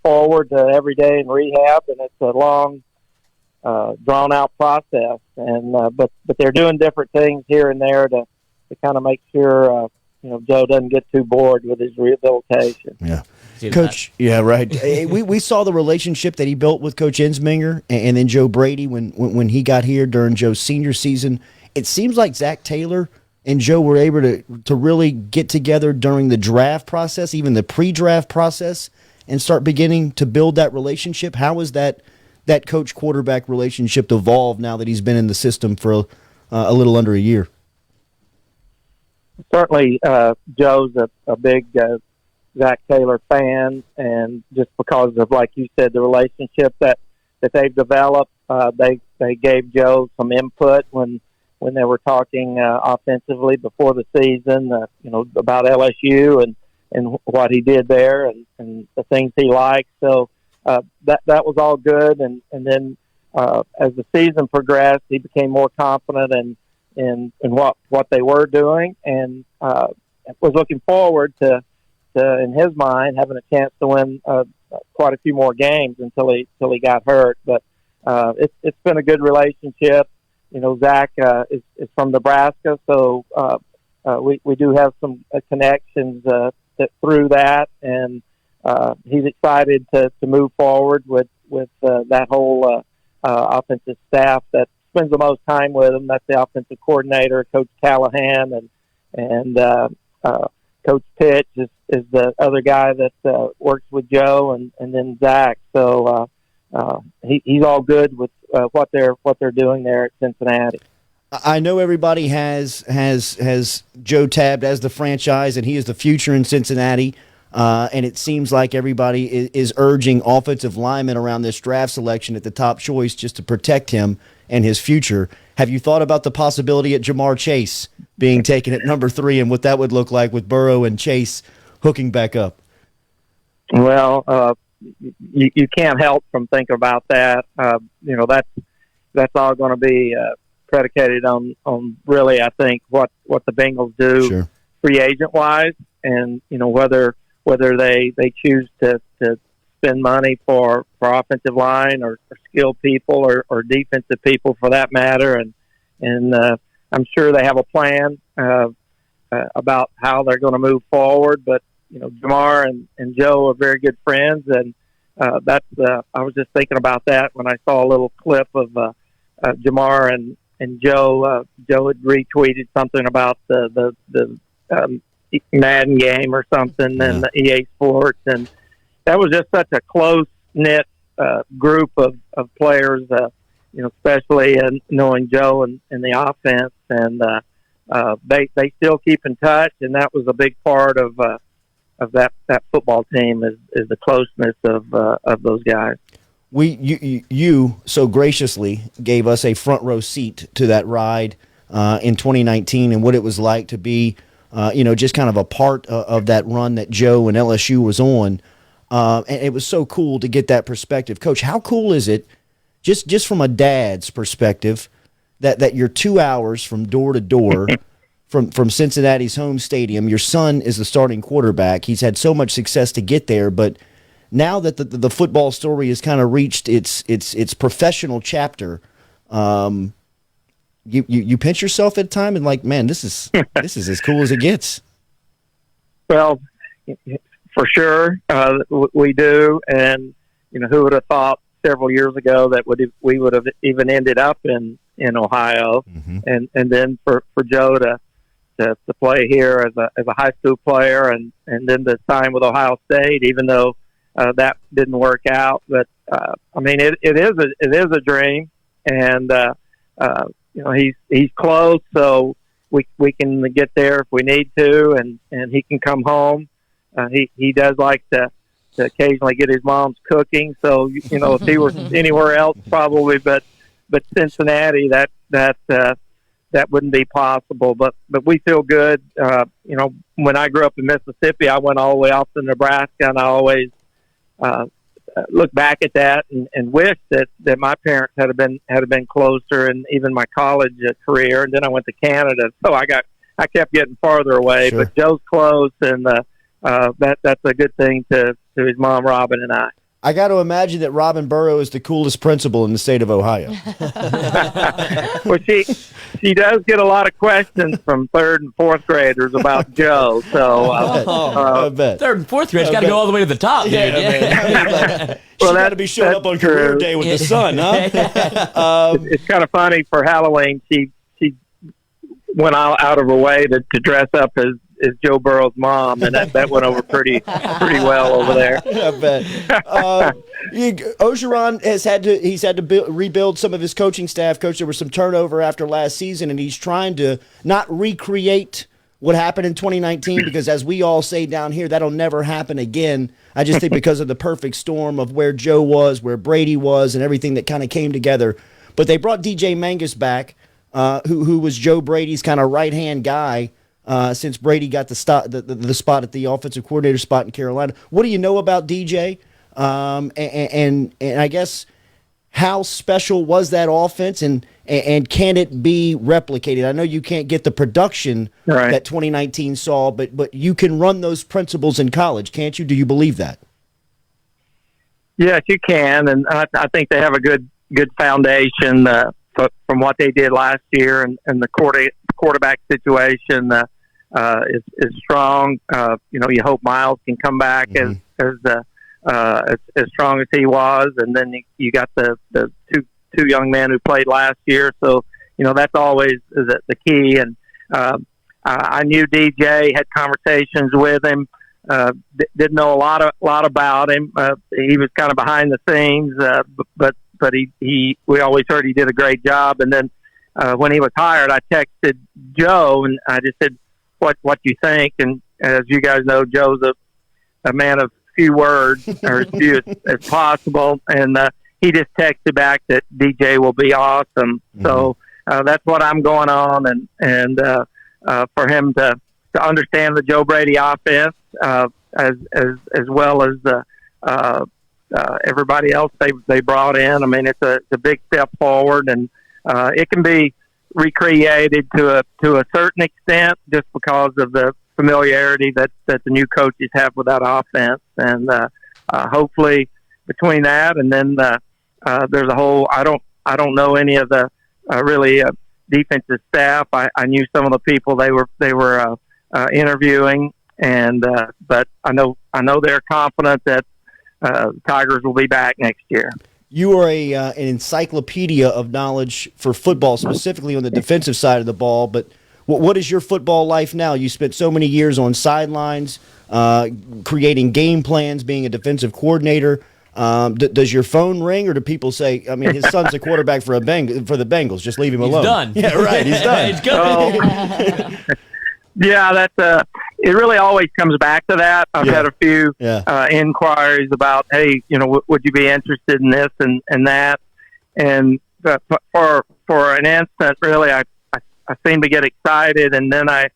S6: forward to every day in rehab, and it's a long, drawn out process. And but they're doing different things here and there to kind of make sure Joe doesn't get too bored with his rehabilitation.
S3: Yeah. Coach, yeah, right. we saw the relationship that he built with Coach Ensminger and then Joe Brady when he got here during Joe's senior season. It seems like Zach Taylor and Joe were able to really get together during the draft process, even the pre-draft process, and start beginning to build that relationship. How has that coach-quarterback relationship evolved now that he's been in the system for a little under a year?
S6: Certainly, Joe's a big Zach Taylor fan, and just because of, like you said, the relationship that
S8: that they've developed. They gave Joe some input when they were talking offensively before the season, about LSU and what he did there and the things he liked. So that was all good. And then as the season progressed, he became more confident in what they were doing, and was looking forward to, in his mind, having a chance to win quite a few more games until he got hurt. But it's been a good relationship. Zach is from Nebraska, so we do have some connections through that, and he's excited to move forward with that whole offensive staff that spends the most time with him. That's the offensive coordinator, Coach Callahan, and Coach Pitch is the other guy that works with Joe, and then Zach. So he's all good with what they're doing there at Cincinnati.
S3: I know everybody has Joe tabbed as the franchise, and he is the future in Cincinnati. And it seems like everybody is urging offensive linemen around this draft selection at the top choice just to protect him and his future. Have you thought about the possibility at Jamar Chase being taken at number 3 and what that would look like with Burrow and Chase hooking back up?
S8: Well, you can't help from thinking about that. That's all going to be predicated on really, I think, what the Bengals do.
S3: Sure.
S8: Free agent wise, and whether they choose to spend money for offensive line or skilled people or defensive people for that matter, and I'm sure they have a plan about how they're going to move forward. But Jamar and Joe are very good friends, and that's I was just thinking about that when I saw a little clip of Jamar and Joe. Joe had retweeted something about the Madden game or something, and the EA Sports, and that was just such a close knit group of players. Especially knowing Joe and the offense, and they still keep in touch, and that was a big part of that football team is the closeness of those guys.
S3: You so graciously gave us a front row seat to that ride in 2019 and what it was like to be, just kind of a part of that run that Joe and LSU was on. And it was so cool to get that perspective. Coach, how cool is it, just from a dad's perspective, that you're 2 hours from door to door from Cincinnati's home stadium. Your son is the starting quarterback. He's had so much success to get there, but now that the football story has kind of reached its professional chapter, you pinch yourself at time and like, man, this is as cool as it gets.
S8: Well, for sure, we do, and who would have thought several years ago that we would have even ended up in Ohio, and then for Joe to play here as a high school player, and then to sign with Ohio State, even though that didn't work out. But I mean, it is a dream, and he's close, so we can get there if we need to, and he can come home. He does like to occasionally get his mom's cooking. So, if he were anywhere else, probably, but Cincinnati, that wouldn't be possible. But we feel good. When I grew up in Mississippi, I went all the way off to Nebraska, and I always look back at that and wish that my parents had been closer, and even my college career. And then I went to Canada, so I kept getting farther away.
S3: Sure.
S8: But Joe's close, and that's a good thing to his mom, Robin, and I.
S3: I got to imagine that Robin Burrow is the coolest principal in the state of Ohio.
S8: Well, she does get a lot of questions from 3rd and 4th graders about Joe. So
S3: I bet.
S1: 3rd and 4th grade, got to go all the way to the top, dude.
S3: Yeah. She got to be showing up on career day with the sun, huh?
S8: It's kind of funny. For Halloween, she went out of her way to dress up as Joe Burrow's mom, and that went over pretty well over there.
S3: I bet. Orgeron has had to rebuild some of his coaching staff. Coach, there was some turnover after last season, and he's trying to not recreate what happened in 2019? Because as we all say down here, that'll never happen again. I just think because of the perfect storm of where Joe was, where Brady was, and everything that kind of came together. But they brought DJ Mangus back, who was Joe Brady's kind of right-hand guy since Brady got the spot at the offensive coordinator spot in Carolina. What do you know about DJ? And I guess how special was that offense, and can it be replicated? I know you can't get the production that 2019 saw, but you can run those principles in college, can't you? Do you believe that?
S8: Yes, you can, and I think they have a good foundation from what they did last year, and the quarterback situation is strong. You hope Miles can come back as strong as he was, and then you got the two young men who played last year. So that's always the key. And I knew DJ, had conversations with him. Didn't know a lot about him. He was kind of behind the scenes, but we always heard he did a great job. And then when he was hired, I texted Joe and I just said, "What you think?" And as you guys know, Joe's a man of few words, or as few as possible, and he just texted back that DJ will be awesome. So that's what I'm going on, and for him to understand the Joe Brady offense as well as everybody else they brought in. I mean, it's a big step forward, and it can be recreated to a certain extent just because of the familiarity that the new coaches have with that offense, and hopefully between that and then there's a whole. I don't know any of the really defensive staff. I knew some of the people they were interviewing, and but I know they're confident that Tigers will be back next year.
S3: You are an encyclopedia of knowledge for football, specifically on the defensive side of the ball, but what is your football life now? You spent so many years on sidelines, creating game plans, being a defensive coordinator. Does your phone ring, or do people say, I mean, his son's a quarterback for the Bengals, just leave him alone?
S1: He's done.
S3: Yeah, right, he's done.
S1: He's good.
S8: Yeah, it really always comes back to that. I've had a few inquiries about, hey, would you be interested in this and that? And for an instant, really, I seem to get excited, and then I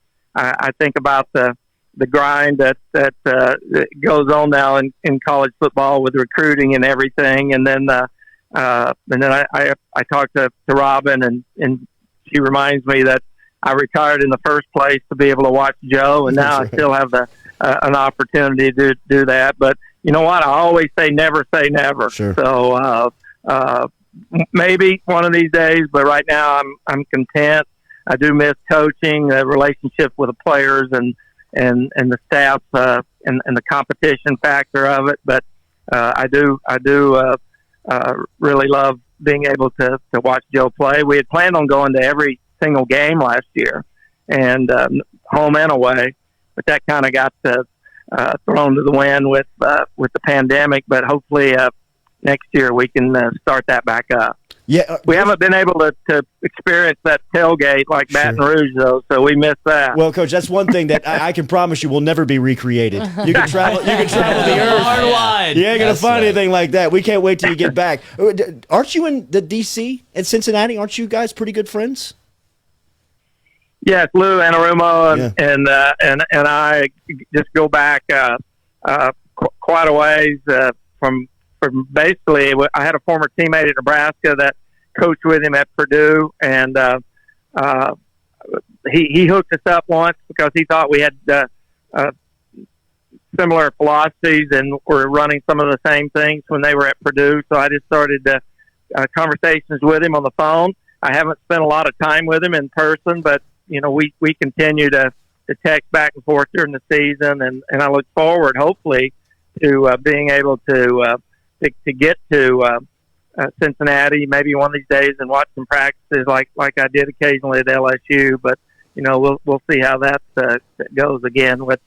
S8: think about the grind that goes on now in college football with recruiting and everything, and then I talked to Robin, and she reminds me that I retired in the first place to be able to watch Joe, and now I still have an opportunity to do that. But you know what? I always say never say never.
S3: Sure.
S8: So maybe one of these days, but right now I'm content. I do miss coaching, the relationship with the players and the staff, and the competition factor of it. But I do really love being able to watch Joe play. We had planned on going to every single game last year, and home and away, but that kind of got thrown to the wind with the pandemic. But hopefully next year we can start that back up.
S3: Yeah,
S8: we haven't been able to experience that tailgate like Baton Rouge, though, so we missed that.
S3: Well, Coach, that's one thing that I can promise you will never be recreated. You can travel the earth.
S1: Far and wide.
S3: You ain't gonna find anything like that. We can't wait till you get back. Aren't you in the D.C. and Cincinnati? Aren't you guys pretty good friends?
S8: Yes, Lou Anarumo and I just go back quite a ways from basically. I had a former teammate at Nebraska that coached with him at Purdue, and he hooked us up once because he thought we had similar philosophies and were running some of the same things when they were at Purdue. So I just started conversations with him on the phone. I haven't spent a lot of time with him in person, but we continue to text back and forth during the season, and I look forward, hopefully, to being able to get to Cincinnati maybe one of these days and watch some practices like I did occasionally at LSU. But we'll see how that goes again with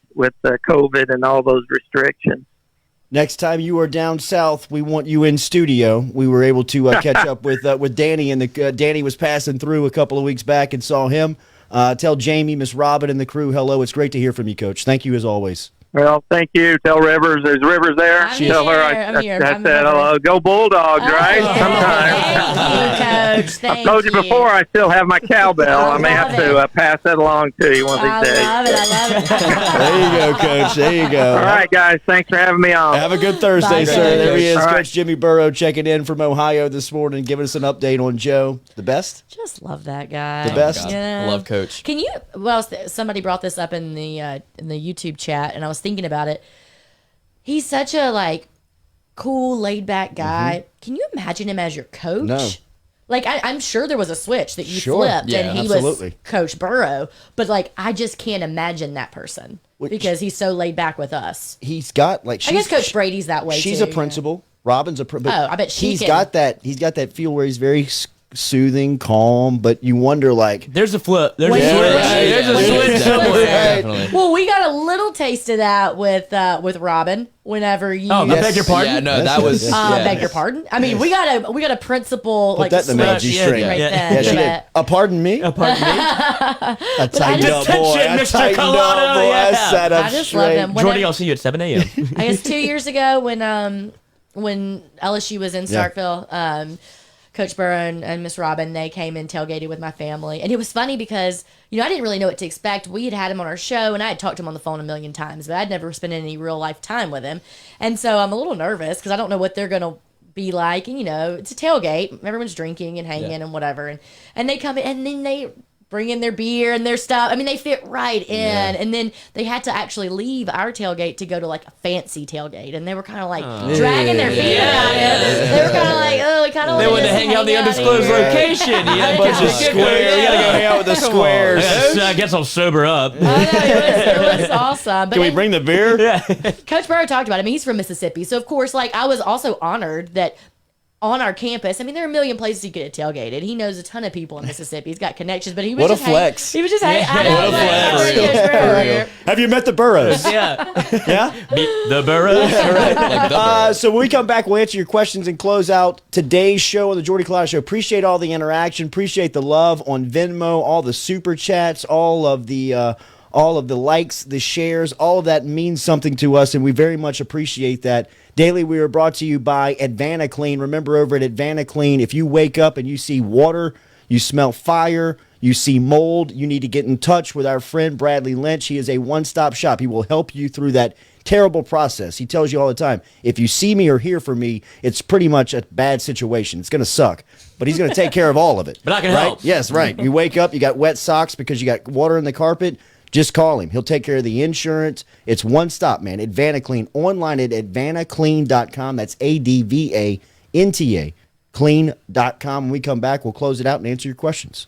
S8: COVID and all those restrictions.
S3: Next time you are down south, we want you in studio. We were able to catch up with Danny, and Danny was passing through a couple of weeks back and saw him. Tell Jamie, Miss Robin, and the crew hello. It's great to hear from you, Coach. Thank you as always.
S8: Well, thank you. Tell Rivers. There's Rivers there.
S2: I'm
S8: Tell her
S2: I'm here.
S8: I
S2: I'm
S8: said hello. Go Bulldogs, right? Sometimes.
S2: Thank you, Coach. Thank
S8: I told you before I still have my cowbell. I may have to pass that along to you one of these days.
S2: I love it.
S3: There you go, Coach. There you go.
S8: All right, guys. Thanks for having me on.
S3: Have a good Thursday,
S2: Bye,
S3: sir.
S2: Coach.
S3: There he is,
S8: All
S3: Coach
S8: right.
S3: Jimmy Burrow, checking in from Ohio this morning, giving us an update on Joe. The best?
S2: Just love that guy.
S3: The best?
S2: You know?
S4: I love Coach.
S2: Can you? Well, somebody brought this up in the YouTube chat, and I was thinking about it. He's such a cool, laid back guy. Can you imagine him as your coach?
S3: No.
S2: I'm sure there was a switch that you
S3: Sure.
S2: flipped,
S4: Yeah,
S2: and he
S3: absolutely.
S2: was Coach Burrow. But I just can't imagine that person because he's so laid back with us.
S3: He's got
S2: I guess Coach Brady's that way.
S3: She's
S2: too,
S3: a principal. Robin's a principal.
S2: Oh, I bet she
S3: he's
S2: can-
S3: got that. He's got that feel where he's very soothing, calm, but you wonder
S1: There's a flip. There's
S2: Wait,
S1: a switch.
S2: wait,
S1: There's a
S2: wait,
S1: switch
S2: wait.
S1: somewhere.
S4: Definitely.
S2: Well, we got a little taste of that with Robin. Whenever you,
S1: Oh, I beg your pardon?
S4: Yeah, no,
S3: Yes,
S4: that
S3: yes,
S4: was.
S3: yes.
S4: yeah.
S2: beg your pardon. I mean, we got a principal
S3: Put that in the
S2: switch
S3: Magic string.
S2: right
S1: Yeah.
S2: then.
S3: Yeah, she did.
S2: but-
S3: Pardon me.
S1: Pardon me.
S3: I tightened
S2: just-
S3: up, boy. I
S1: Attention, Mr.
S3: tightened up,
S1: Culotta,
S3: boy. I
S1: yeah.
S3: sat up
S2: I just
S3: straight.
S2: love him. When
S1: Jordy,
S2: I-
S1: I'll see you at 7 a.m.
S2: I guess 2 years ago when LSU was in
S3: Yeah.
S2: Starkville, Coach Burrow and Miss Robin, they came and tailgated with my family. And it was funny because, I didn't really know what to expect. We had him on our show, and I had talked to him on the phone a million times, but I'd never spent any real life time with him. And so I'm a little nervous because I don't know what they're going to be like. And, it's a tailgate. Everyone's drinking and hanging and whatever. And they come in, and then they bring in their beer and their stuff. I mean, they fit right in.
S3: Yeah.
S2: And then they had to actually leave our tailgate to go to a fancy tailgate. And they were kind of dragging their feet around it. They were kind of oh, we kind of
S1: They wanted to hang out in the undisclosed location.
S3: A bunch of squares. We gotta go hang out with the squares.
S1: I guess I'll sober up.
S2: it was awesome. But
S3: Can we bring the beer?
S2: Coach Burrow talked about it. I mean, he's from Mississippi. So, of course, I was also honored that on our campus, I mean, there are a million places you get tailgated. He knows a ton of people in Mississippi. He's got connections, but he was
S3: What a
S2: just
S3: flex.
S2: He was just hanging. I know,
S3: What a
S2: like,
S3: flex.
S2: Coach Burrow here.
S3: Have you met the Burrows?
S1: Yeah.
S3: Yeah?
S1: Meet the Burrows.
S4: Like the
S3: So when we come back, we'll answer your questions and close out today's show on the Jordy Culotta Show. Appreciate all the interaction. Appreciate the love on Venmo, all the super chats, all of the likes, the shares. All of that means something to us, and we very much appreciate that. Daily, we are brought to you by Advana Clean. Remember, over at Advana Clean, if you wake up and you see water, you smell fire, you see mold, you need to get in touch with our friend Bradley Lynch. He is a one-stop shop. He will help you through that terrible process. He tells you all the time, if you see me or hear from me, it's pretty much a bad situation. It's going to suck, but he's going to take care of all of it.
S1: But I can
S3: right?
S1: help.
S3: Yes, right. You wake up, you got wet socks because you got water in the carpet. Just call him. He'll take care of the insurance. It's one stop, man. Advana Clean. Online at advanaclean.com. That's ADVANTA clean.com. When we come back, we'll close it out and answer your questions.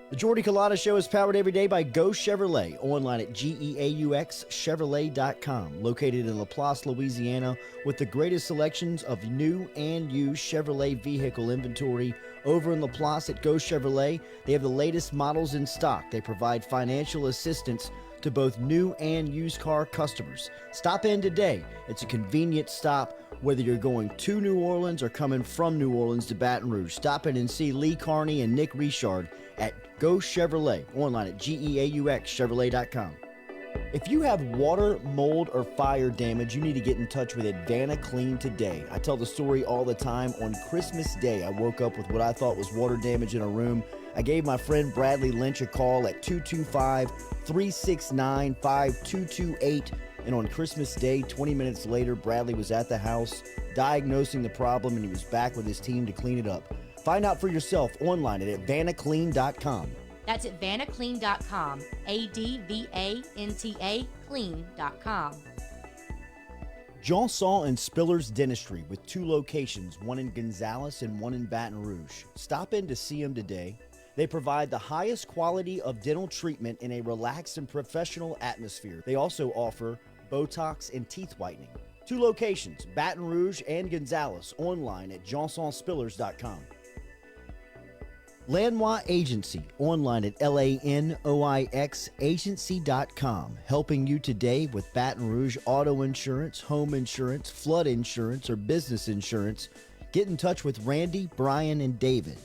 S3: The Jordy Culotta Show is powered every day by Go Chevrolet. Online at GEAUXChevrolet.com. Located in LaPlace, Louisiana, with the greatest selections of new and used Chevrolet vehicle inventory. Over in LaPlace at Go Chevrolet, they have the latest models in stock. They provide financial assistance to both new and used car customers. Stop in today. It's a convenient stop whether you're going to New Orleans or coming from New Orleans to Baton Rouge. Stop in and see Lee Carney and Nick Richard at Go Chevrolet. Online at GEAUXChevrolet.com. If you have water, mold, or fire damage, you need to get in touch with Advana Clean today. I tell the story all the time. On Christmas Day, I woke up with what I thought was water damage in a room. I gave my friend Bradley Lynch a call at 225-369-5228. And on Christmas Day, 20 minutes later, Bradley was at the house diagnosing the problem, and he was back with his team to clean it up. Find out for yourself online at advanaclean.com.
S2: That's at vanaclean.com. ADVANTA clean.com.
S3: Johnson and Spiller's Dentistry with 2 locations, one in Gonzales and one in Baton Rouge. Stop in to see them today. They provide the highest quality of dental treatment in a relaxed and professional atmosphere. They also offer Botox and teeth whitening. 2 locations, Baton Rouge and Gonzales, online at johnsonspillers.com. Lanois Agency, online at LANOIXagency.com, helping you today with Baton Rouge auto insurance, home insurance, flood insurance, or business insurance. Get in touch with Randy, Brian, and David,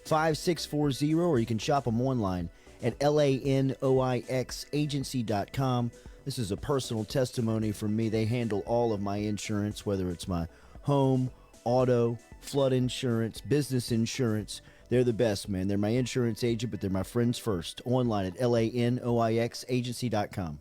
S3: 5640, or you can shop them online at LANOIXagency.com. This is a personal testimony from me. They handle all of my insurance, whether it's my home, auto, flood insurance, business insurance. They're the best, man. They're my insurance agent, but they're my friends first. Online at LANOIXagency.com.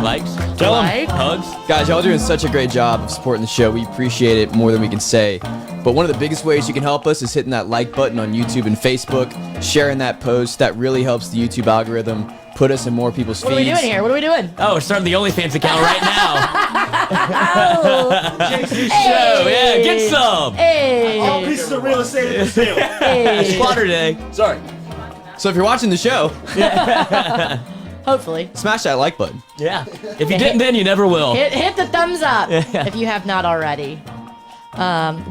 S1: Likes.
S4: Tell 'em.
S2: Like.
S1: Hugs.
S4: Guys, y'all doing such a great job of supporting the show. We appreciate it more than we can say. But one of the biggest ways you can help us is hitting that like button on YouTube and Facebook, sharing that post. That really helps the YouTube algorithm put us in more people's
S2: What are we
S4: feeds.
S2: doing here? What are we doing?
S1: Oh, we're starting the OnlyFans account right now.
S2: Hey.
S1: Yeah, get some.
S2: Hey.
S3: Pieces of real estate in the sale.
S2: Hey.
S1: Squatter day.
S3: Sorry.
S4: So if you're watching the show,
S2: Hopefully.
S4: smash that like button.
S1: Yeah. If you didn't, then you never will.
S2: Hit the thumbs up if you have not already.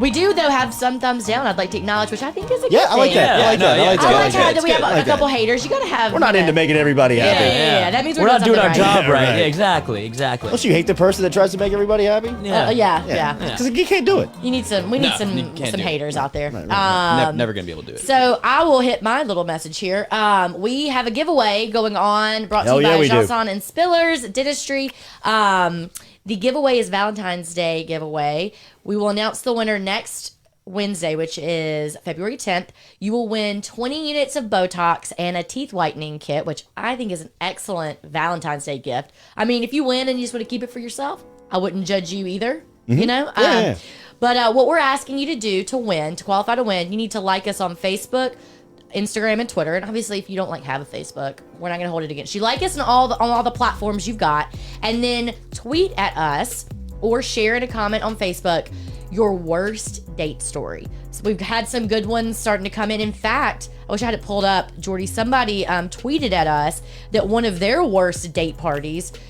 S2: We do, though, have some thumbs down I'd like to acknowledge, which I think is a good
S3: Yeah, I like
S2: thing.
S3: that. I like that. I like
S2: I
S3: that.
S2: like how that we have
S3: Good.
S2: a couple haters. You gotta have.
S3: We're not into making everybody happy.
S2: Yeah. That means we're
S1: not doing our
S2: something
S1: job
S3: right.
S1: right.
S3: Right.
S1: Yeah, exactly.
S3: Don't you hate the person that tries to make everybody happy?
S2: Yeah.
S3: Because you can't do it.
S2: You need some. We need
S4: you can't
S2: some
S4: do it.
S2: haters out there.
S4: Never gonna be able to do it.
S2: So I will hit my little message here. We have a giveaway going on, brought to
S3: Hell
S2: you
S3: yeah,
S2: by
S3: we do.
S2: Johnson and Spillers Dentistry. The giveaway is Valentine's Day giveaway. We will announce the winner next Wednesday, which is February 10th. You will win 20 units of Botox and a teeth whitening kit, which I think is an excellent Valentine's Day gift. I mean, if you win and you just want to keep it for yourself, I wouldn't judge you either. You know?
S3: Yeah.
S2: But what we're asking you to do to win, to qualify to win, you need to like us on Facebook, Instagram, and Twitter. And obviously, if you don't have a Facebook, we're not going to hold it against you. Like us on all the platforms you've got, and then tweet at us or share in a comment on Facebook your worst date story. So we've had some good ones starting to come in. In fact, I wish I had it pulled up, Jordy. Somebody tweeted at us that one of their worst dates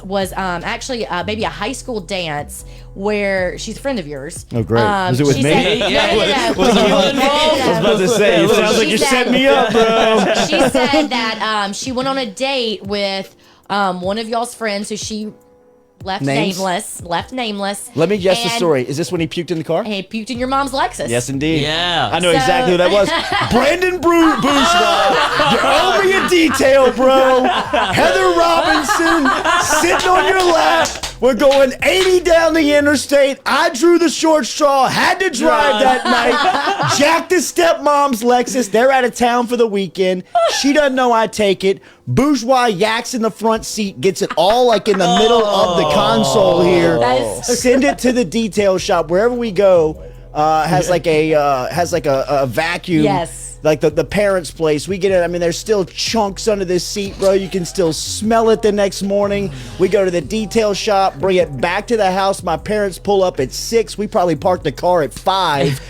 S2: was actually maybe a high school dance where she's a friend of yours.
S3: Oh, great. Was it with
S2: she
S3: me?
S2: said-
S1: Yeah.
S2: No.
S1: Was Keela involved?
S3: I was about to say, it sounds like
S2: She
S3: you're
S2: said-
S3: setting me up, bro.
S2: She said that she went on a date with one of y'all's friends who she left
S3: Names?
S2: nameless.
S3: Let me guess the
S2: And
S3: story. Is this when he puked in the car?
S2: He puked in your mom's Lexus.
S3: Yes, indeed.
S1: Yeah.
S3: I know
S2: So-
S3: exactly who that was. Brandon Bourgeois. You owe me a detail, bro. Heather Robinson sitting on your lap. We're going 80 down the interstate. I drew the short straw. Had to drive that night. Jacked his stepmom's Lexus. They're out of town for the weekend. She doesn't know I take it. Bourgeois yaks in the front seat. Gets it all like in the middle of the console here.
S2: That is so
S3: Send it to the detail shop wherever we go. Has like a vacuum.
S2: Yes.
S3: Like the parents' place. We get it. I mean, there's still chunks under this seat, bro. You can still smell it the next morning. We go to the detail shop, bring it back to the house. My parents pull up at 6. We probably park the car at 5.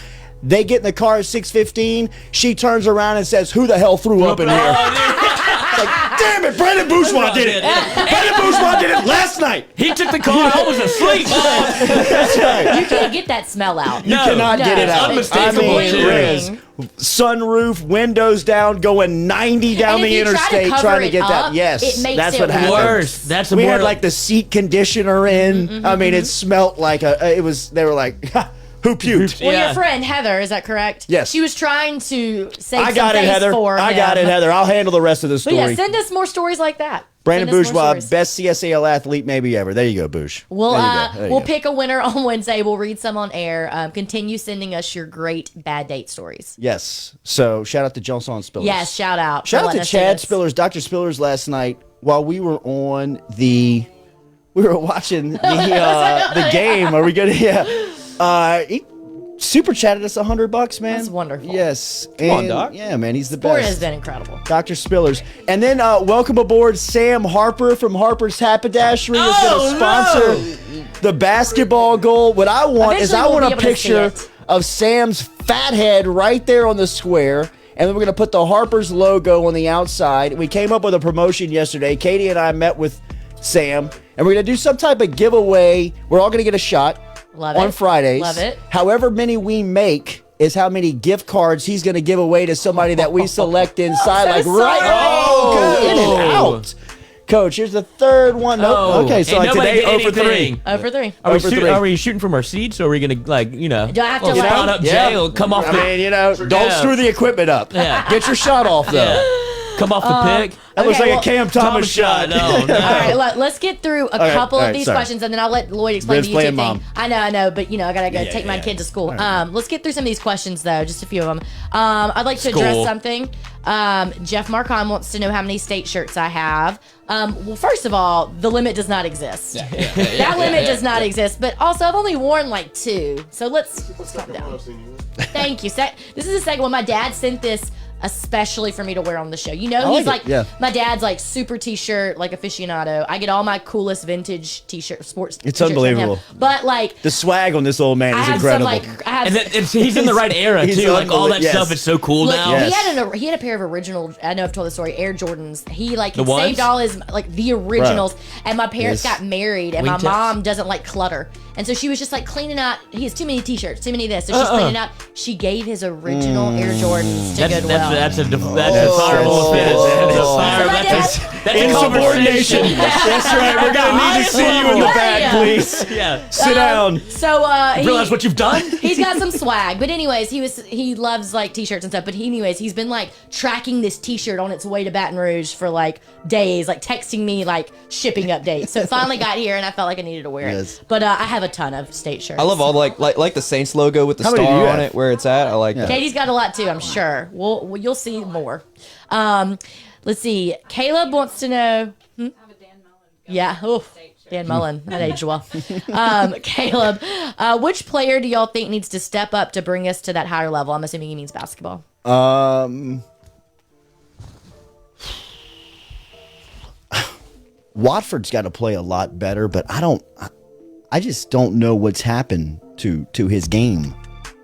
S3: They get in the car at 6:15. She turns around and says, "Who the hell threw up in here?" It's like, damn it, Brandon Bourgeois did it. Brandon Bourgeois did it last night.
S1: He took the car. I was asleep.
S3: That's right.
S2: You can't get that smell out.
S3: You cannot get it
S1: it's
S3: out.
S1: unmistakable,
S3: I mean,
S1: too.
S3: Riz, sunroof, windows down, going 90 down
S2: And if
S3: the
S2: you try to
S3: interstate
S2: cover
S3: trying to
S2: it
S3: get
S2: up,
S3: that. Yes,
S2: it makes
S3: that's
S2: it
S3: what happened.
S1: Worse. That's
S3: We
S1: more
S3: had like the seat conditioner in. I mean, it smelled like it was. They were like, who puked?
S2: Well,
S1: Yeah.
S2: your friend Heather, is that correct?
S3: Yes.
S2: She was trying to save
S3: I
S2: some
S3: got it,
S2: face
S3: Heather.
S2: for
S3: I got
S2: him.
S3: it, Heather. I'll handle the rest of the
S2: But
S3: story.
S2: yeah, send us more stories like that.
S3: Brandon
S2: Send us more
S3: Bourgeois,
S2: stories.
S3: best CSAL athlete maybe ever. There you go, Boosh.
S2: We'll
S3: There you go. There you
S2: we'll
S3: go.
S2: pick a winner on Wednesday. We'll read some on air. Continue sending us your great bad date stories.
S3: Yes. So shout out to Johnson Spillers.
S2: Yes, shout out.
S3: Shout
S2: for
S3: out to
S2: letting us do
S3: Chad
S2: this.
S3: Spillers, Dr. Spillers last night while we were on we were watching the game. Are we good? Yeah. He super chatted us $100, man.
S2: That's wonderful.
S3: Yes.
S4: Come on, Doc.
S3: Yeah, man, he's the
S2: Sport
S3: best.
S2: has been incredible.
S3: Dr. Spillers. And then welcome aboard Sam Harper from Harper's Haberdashery is going to sponsor the basketball goal. What I want is
S2: Eventually we'll
S3: a
S2: be able to see
S3: picture
S2: it.
S3: of Sam's fat head right there on the square. And then we're going to put the Harper's logo on the outside. We came up with a promotion yesterday. Katie and I met with Sam, and we're going to do some type of giveaway. We're all going to get a shot
S2: Love
S3: on
S2: it.
S3: Fridays.
S2: Love it.
S3: However many we make is how many gift cards he's going to give away to somebody that we select inside.
S2: so
S3: right.
S2: sorry.
S3: Oh, good. In and out. Coach, here's the third one. Nope.
S1: Oh.
S3: Okay, so
S1: Ain't
S3: like
S1: nobody
S3: today,
S1: did
S3: 0 for 3.
S1: anything.
S2: Over 3.
S1: Are we shooting from our seats, or are we gonna
S2: Do I have to, like-
S1: spot up jail? Come off
S3: I
S1: the
S3: mean, don't
S1: Yeah.
S3: screw the equipment up.
S1: Yeah.
S3: Get your shot off, though.
S1: come off the pick.
S3: That looks
S2: Okay,
S3: like a Cam Thomas shot.
S1: No, no.
S2: All right, let's get through a couple
S3: all
S2: of
S3: right,
S2: these
S3: sorry.
S2: questions, and then I'll let Lloyd explain
S3: Riv's
S2: the YouTube
S3: playing
S2: thing.
S3: mom.
S2: I know, but I gotta go take my kid to school. Let's get through some of these questions though, just a few of them. I'd like to address
S1: School.
S2: something. Jeff Marcon wants to know how many state shirts I have. Well, first of all, the limit does not exist. That limit does not exist. But also, I've only worn like 2, so let's calm down. Thank you. This is the second one. My dad sent this especially for me to wear on the show. You know,
S3: I
S2: he's
S3: like
S2: like,
S3: it, yeah.
S2: my dad's like super t-shirt, like aficionado. I get all my coolest vintage t-shirt, sports
S3: It's
S2: t-shirts from him.
S3: unbelievable.
S2: But like,
S3: The swag on this old man
S2: I
S3: is
S2: have
S3: incredible.
S2: some like, I have.
S1: And he's in the right era
S3: He's
S1: too. Like all that
S3: yes.
S1: stuff is so cool
S2: Look,
S1: now.
S3: Yes.
S2: he had a pair of original. I know I've told the story. Air Jordans. He like he
S1: The ones?
S2: saved all his like the originals. And my parents
S3: Yes.
S2: got married, and
S1: Wingtips?
S2: my mom doesn't like clutter, and so she was just like cleaning out. He has too many t-shirts, too many this. So she's cleaning out. She gave his original Air Jordans to
S1: That's
S2: Goodwill.
S1: that's a desirable offense. That's a
S3: Insubordination.
S1: conversation.
S3: That's right. We're going to need to see you in the back,
S2: Yeah.
S3: please.
S1: Yeah.
S3: Sit down.
S2: So
S1: Realize what you've done?
S2: he's got some swag. But anyways, he loves like t-shirts and stuff. But he's been like tracking this t-shirt on its way to Baton Rouge for like days, like texting me like shipping updates. So it finally got here, and I felt like I needed to wear
S3: Yes.
S2: it. But I have a ton of state shirts.
S4: I love all like the Saints logo with the
S3: How many do
S4: star
S3: you
S4: on
S3: have?
S4: it where it's at. I like that.
S2: Katie's got a lot too, I'm sure. You'll see more. Let's see. Caleb wants to know. Yeah. Oof. Dan Mullen. That aged well. Caleb, which player do y'all think needs to step up to bring us to that higher level? I'm assuming he means basketball.
S3: Watford's got to play a lot better, but I just don't know what's happened to his game.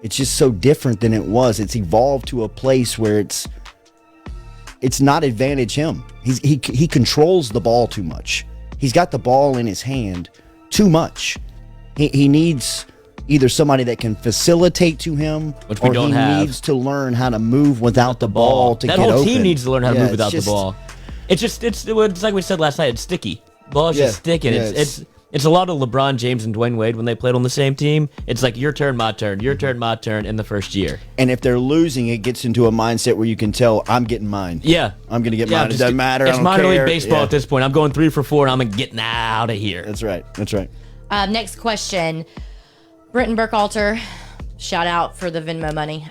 S3: It's just so different than it was. It's evolved to a place where it's not advantage him. He controls the ball too much. He's got the ball in his hand too much. He needs either somebody that can facilitate to him,
S1: Which we
S3: or
S1: don't
S3: he
S1: have.
S3: needs to learn how to move without the ball to
S1: that
S3: get
S1: whole
S3: open.
S1: team needs to learn how to
S3: Yeah,
S1: move
S3: it's
S1: without
S3: just-
S1: the ball. It's like we said last night. It's sticky. Ball's
S3: Yeah,
S1: just sticking.
S3: yeah,
S1: It's a lot of LeBron James and Dwayne Wade when they played on the same team. It's like your turn, my turn, your turn, my turn in the first year.
S3: And if they're losing, it gets into a mindset where you can tell, I'm getting mine.
S1: Yeah,
S3: I'm going to get mine. It
S1: just-
S3: doesn't matter.
S1: It's
S3: I don't
S1: minor
S3: care.
S1: league baseball
S3: Yeah.
S1: at this point. I'm going 3 for 4, and I'm getting out of here.
S3: That's right. That's right.
S2: Next question. Brenton Burkhalter, shout out for the Venmo money.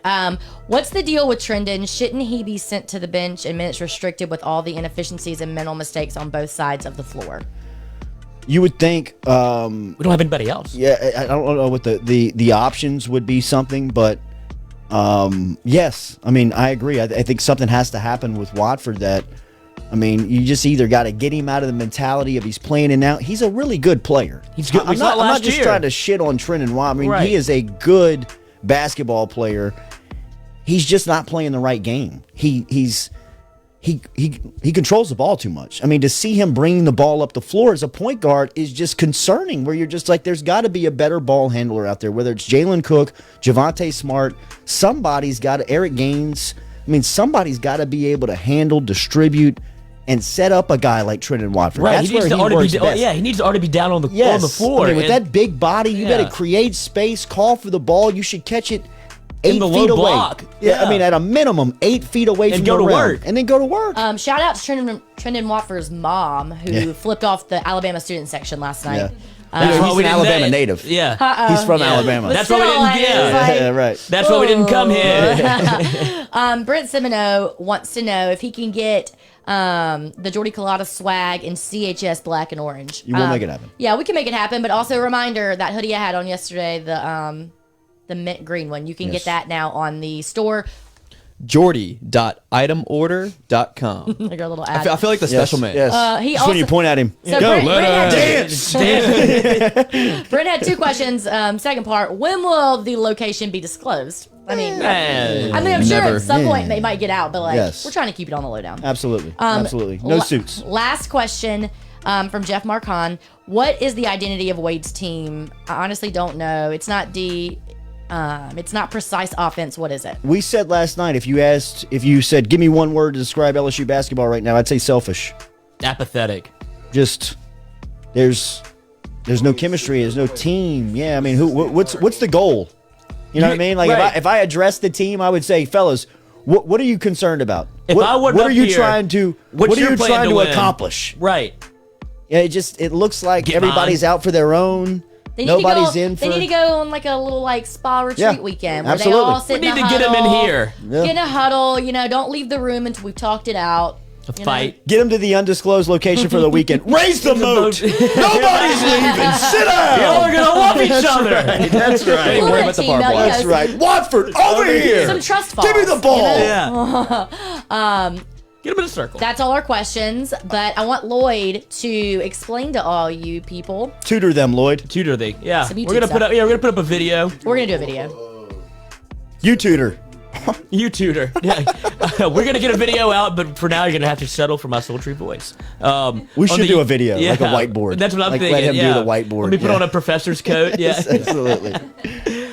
S2: What's the deal with Trendon? Shouldn't he be sent to the bench and minutes restricted with all the inefficiencies and mental mistakes on both sides of the floor?
S3: You would think,
S1: We don't have anybody else.
S3: yeah, I don't know what the options would be something, but yes. I mean, I agree. I think something has to happen with Watford that, I mean, you just either got to get him out of the mentality of he's playing in and out. He's a really good player.
S1: He's good.
S3: I'm
S1: We saw
S3: not,
S1: it
S3: I'm not
S1: last
S3: just
S1: year.
S3: trying to shit on Trendon Watt. I mean,
S1: Right.
S3: he is a good basketball player. He's just not playing the right game. He controls the ball too much. I mean, to see him bringing the ball up the floor as a point guard is just concerning, where you're just like, there's got to be a better ball handler out there, whether it's Jalen Cook, Javonte Smart, somebody's got to, Eric Gaines. I mean, somebody's got to be able to handle, distribute, and set up a guy like Trendon Watford.
S1: Right,
S3: That's
S1: he needs
S3: where
S1: to
S3: he
S1: already
S3: works
S1: be.
S3: best.
S1: Yeah, he needs to already be down on the floor.
S3: I mean, with
S1: and-
S3: that big body, you
S1: Yeah.
S3: got to create space, call for the ball. You should catch it 8
S1: the
S3: feet
S1: low
S3: away.
S1: block.
S3: Yeah,
S1: Yeah.
S3: I mean, at a minimum, 8 feet away
S1: And
S3: from
S1: go
S3: the
S1: to
S3: rim.
S1: work.
S3: And then go to work.
S2: Shout out to Trendon Watford's mom, who
S3: Yeah.
S2: flipped off the Alabama student section last night.
S3: Yeah.
S1: That's
S3: He's
S1: why we
S3: an
S1: didn't-
S3: Alabama native.
S1: Yeah,
S3: He's from
S1: Yeah.
S3: Alabama.
S2: But
S1: That's why we
S2: still,
S1: didn't.
S2: it was
S1: Yeah,
S2: like-
S3: yeah, right.
S1: that's why we didn't come here.
S2: Brent Semino wants to know if he can get the Jordy Culotta swag in CHS black and orange.
S3: You will make it happen.
S2: Yeah, we can make it happen. But also a reminder, that hoodie I had on yesterday, the the mint green one. You can get that now on the store.
S4: Jordy.itemorder.com.
S2: Like our little ad.
S4: I feel like the special man.
S3: Yes.
S2: He
S3: Just when you point at him.
S2: So
S3: Go.
S2: Brent had two questions. Second part, when will the location be disclosed? I mean, I'm sure
S4: Never.
S2: at some point they might get out, but
S3: Yes.
S2: we're trying to keep it on the lowdown.
S3: Absolutely. Absolutely. No suits.
S2: Last question from Jeff Marcon. What is the identity of Wade's team? I honestly don't know. It's not it's not precise offense. What is it?
S3: We said last night, if you said, give me one word to describe LSU basketball right now, I'd say selfish.
S1: Apathetic.
S3: Just, there's no chemistry. There's no team. Yeah, I mean, what's the goal? You know what I mean? Like,
S1: right.
S3: if I address the team, I would say, fellas, what are you concerned about?
S1: If I wasn't
S3: what are
S1: up
S3: you
S1: here,
S3: trying to
S1: what's
S3: what are
S1: your
S3: you
S1: plan
S3: trying
S1: to
S3: to
S1: win?
S3: accomplish?
S1: Right.
S3: Yeah, it looks like
S1: Get
S3: everybody's
S1: mine.
S3: out for their own. Nobody's in for.
S2: They need to go on like a little like spa retreat weekend where
S3: absolutely.
S2: they all
S1: We
S2: sit
S1: need
S2: in
S1: to
S2: a
S1: get him in
S2: huddle,
S1: here.
S3: Yeah.
S2: Get in a huddle. Don't leave the room until we've talked it out.
S1: A fight.
S3: Get them to the undisclosed location for the weekend. Raise the moat. Nobody's leaving. Sit down.
S1: Y'all are gonna love each other.
S3: That's right.
S2: Cool
S4: worry
S2: that
S4: about the
S2: team,
S4: barbed
S2: though,
S4: wire.
S3: That's right. Watford, over here.
S2: Some trust falls.
S3: Give me the ball.
S1: Yeah. Get him in a circle.
S2: That's all our questions, but I want Lloyd to explain to all you people.
S3: Tutor them, Lloyd.
S1: Tutor thee. Yeah.
S2: Some
S1: We're
S2: YouTube
S1: gonna
S2: stuff.
S1: we're gonna put up a video.
S2: We're gonna do a video.
S3: You tutor.
S1: You tutor. Yeah. We're gonna get a video out, but for now you're gonna have to settle for my sultry voice.
S3: We
S1: On
S3: should do a video, like a whiteboard.
S1: That's what I'm
S3: Like,
S1: thinking.
S3: let him do
S1: yeah.
S3: the whiteboard,
S1: Let me put
S3: yeah.
S1: on a professor's coat. Yeah.
S3: Absolutely.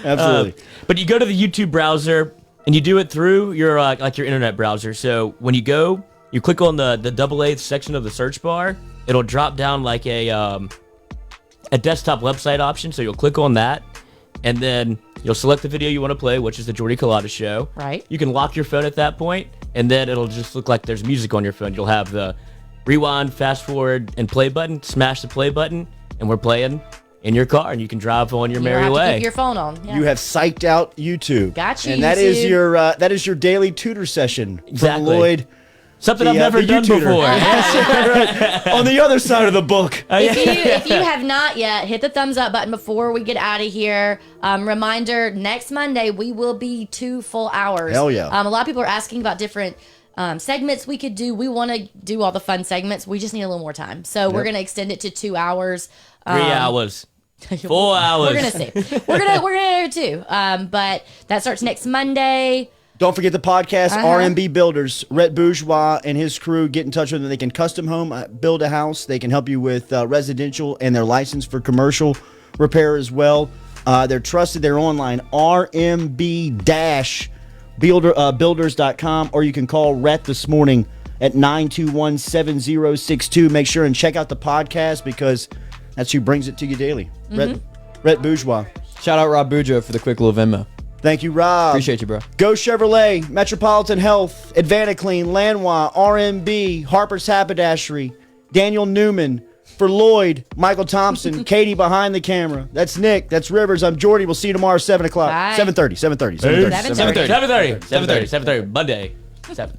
S3: Absolutely.
S1: But you go to the YouTube browser and you do it through your like your internet browser. So when you go, you click on the AA section of the search bar. It'll drop down like a desktop website option. So you'll click on that, and then you'll select the video you want to play, which is the Jordy Culotta show.
S2: Right.
S1: You can lock your phone at that point, and then it'll just look like there's music on your phone. You'll have the rewind, fast forward, and play button. Smash the play button, and we're playing in your car, and you can drive on your
S2: You don't
S1: merry
S2: have to
S1: way.
S2: keep your phone on. Yeah.
S3: You have psyched out YouTube.
S2: Got you,
S3: And that is
S2: YouTube.
S3: your daily tutor session
S1: Exactly.
S3: from Lloyd.
S1: Something I've never
S3: the
S1: done
S3: YouTutor.
S1: before.
S3: On the other side of the book.
S2: If you have not yet, hit the thumbs up button before we get out of here. Reminder, next Monday we will be 2 full hours.
S3: Hell yeah.
S2: A lot of people are asking about different segments we could do. We want to do all the fun segments. We just need a little more time. So we're going to extend it to 2 hours.
S1: 3 hours. 4 hours.
S2: We're going to see. We're going to do 2. But that starts next Monday.
S3: Don't forget the podcast, RMB Builders. Rhett Bourgeois and his crew, get in touch with them. They can custom home, build a house. They can help you with residential, and they're licensed for commercial repair as well. They're trusted. They're online, rmb-builders.com, or you can call Rhett this morning at 921-7062. Make sure and check out the podcast because that's who brings it to you daily. Rhett Bourgeois.
S4: Shout out Rob Boudreaux for the quick little Venmo.
S3: Thank you, Rob.
S4: Appreciate you, bro.
S3: Go Chevrolet, Metropolitan Health, Advanticlean, Lanois, RMB, Harper's Haberdashery, Daniel Newman. For Lloyd, Michael Thompson, Katie behind the camera. That's Nick. That's Rivers. I'm Jordy. We'll see you tomorrow, 7 o'clock.
S2: Bye.
S3: 7:30. 7:30. 7:30.
S2: 7:30.
S1: 7:30. Monday. 7.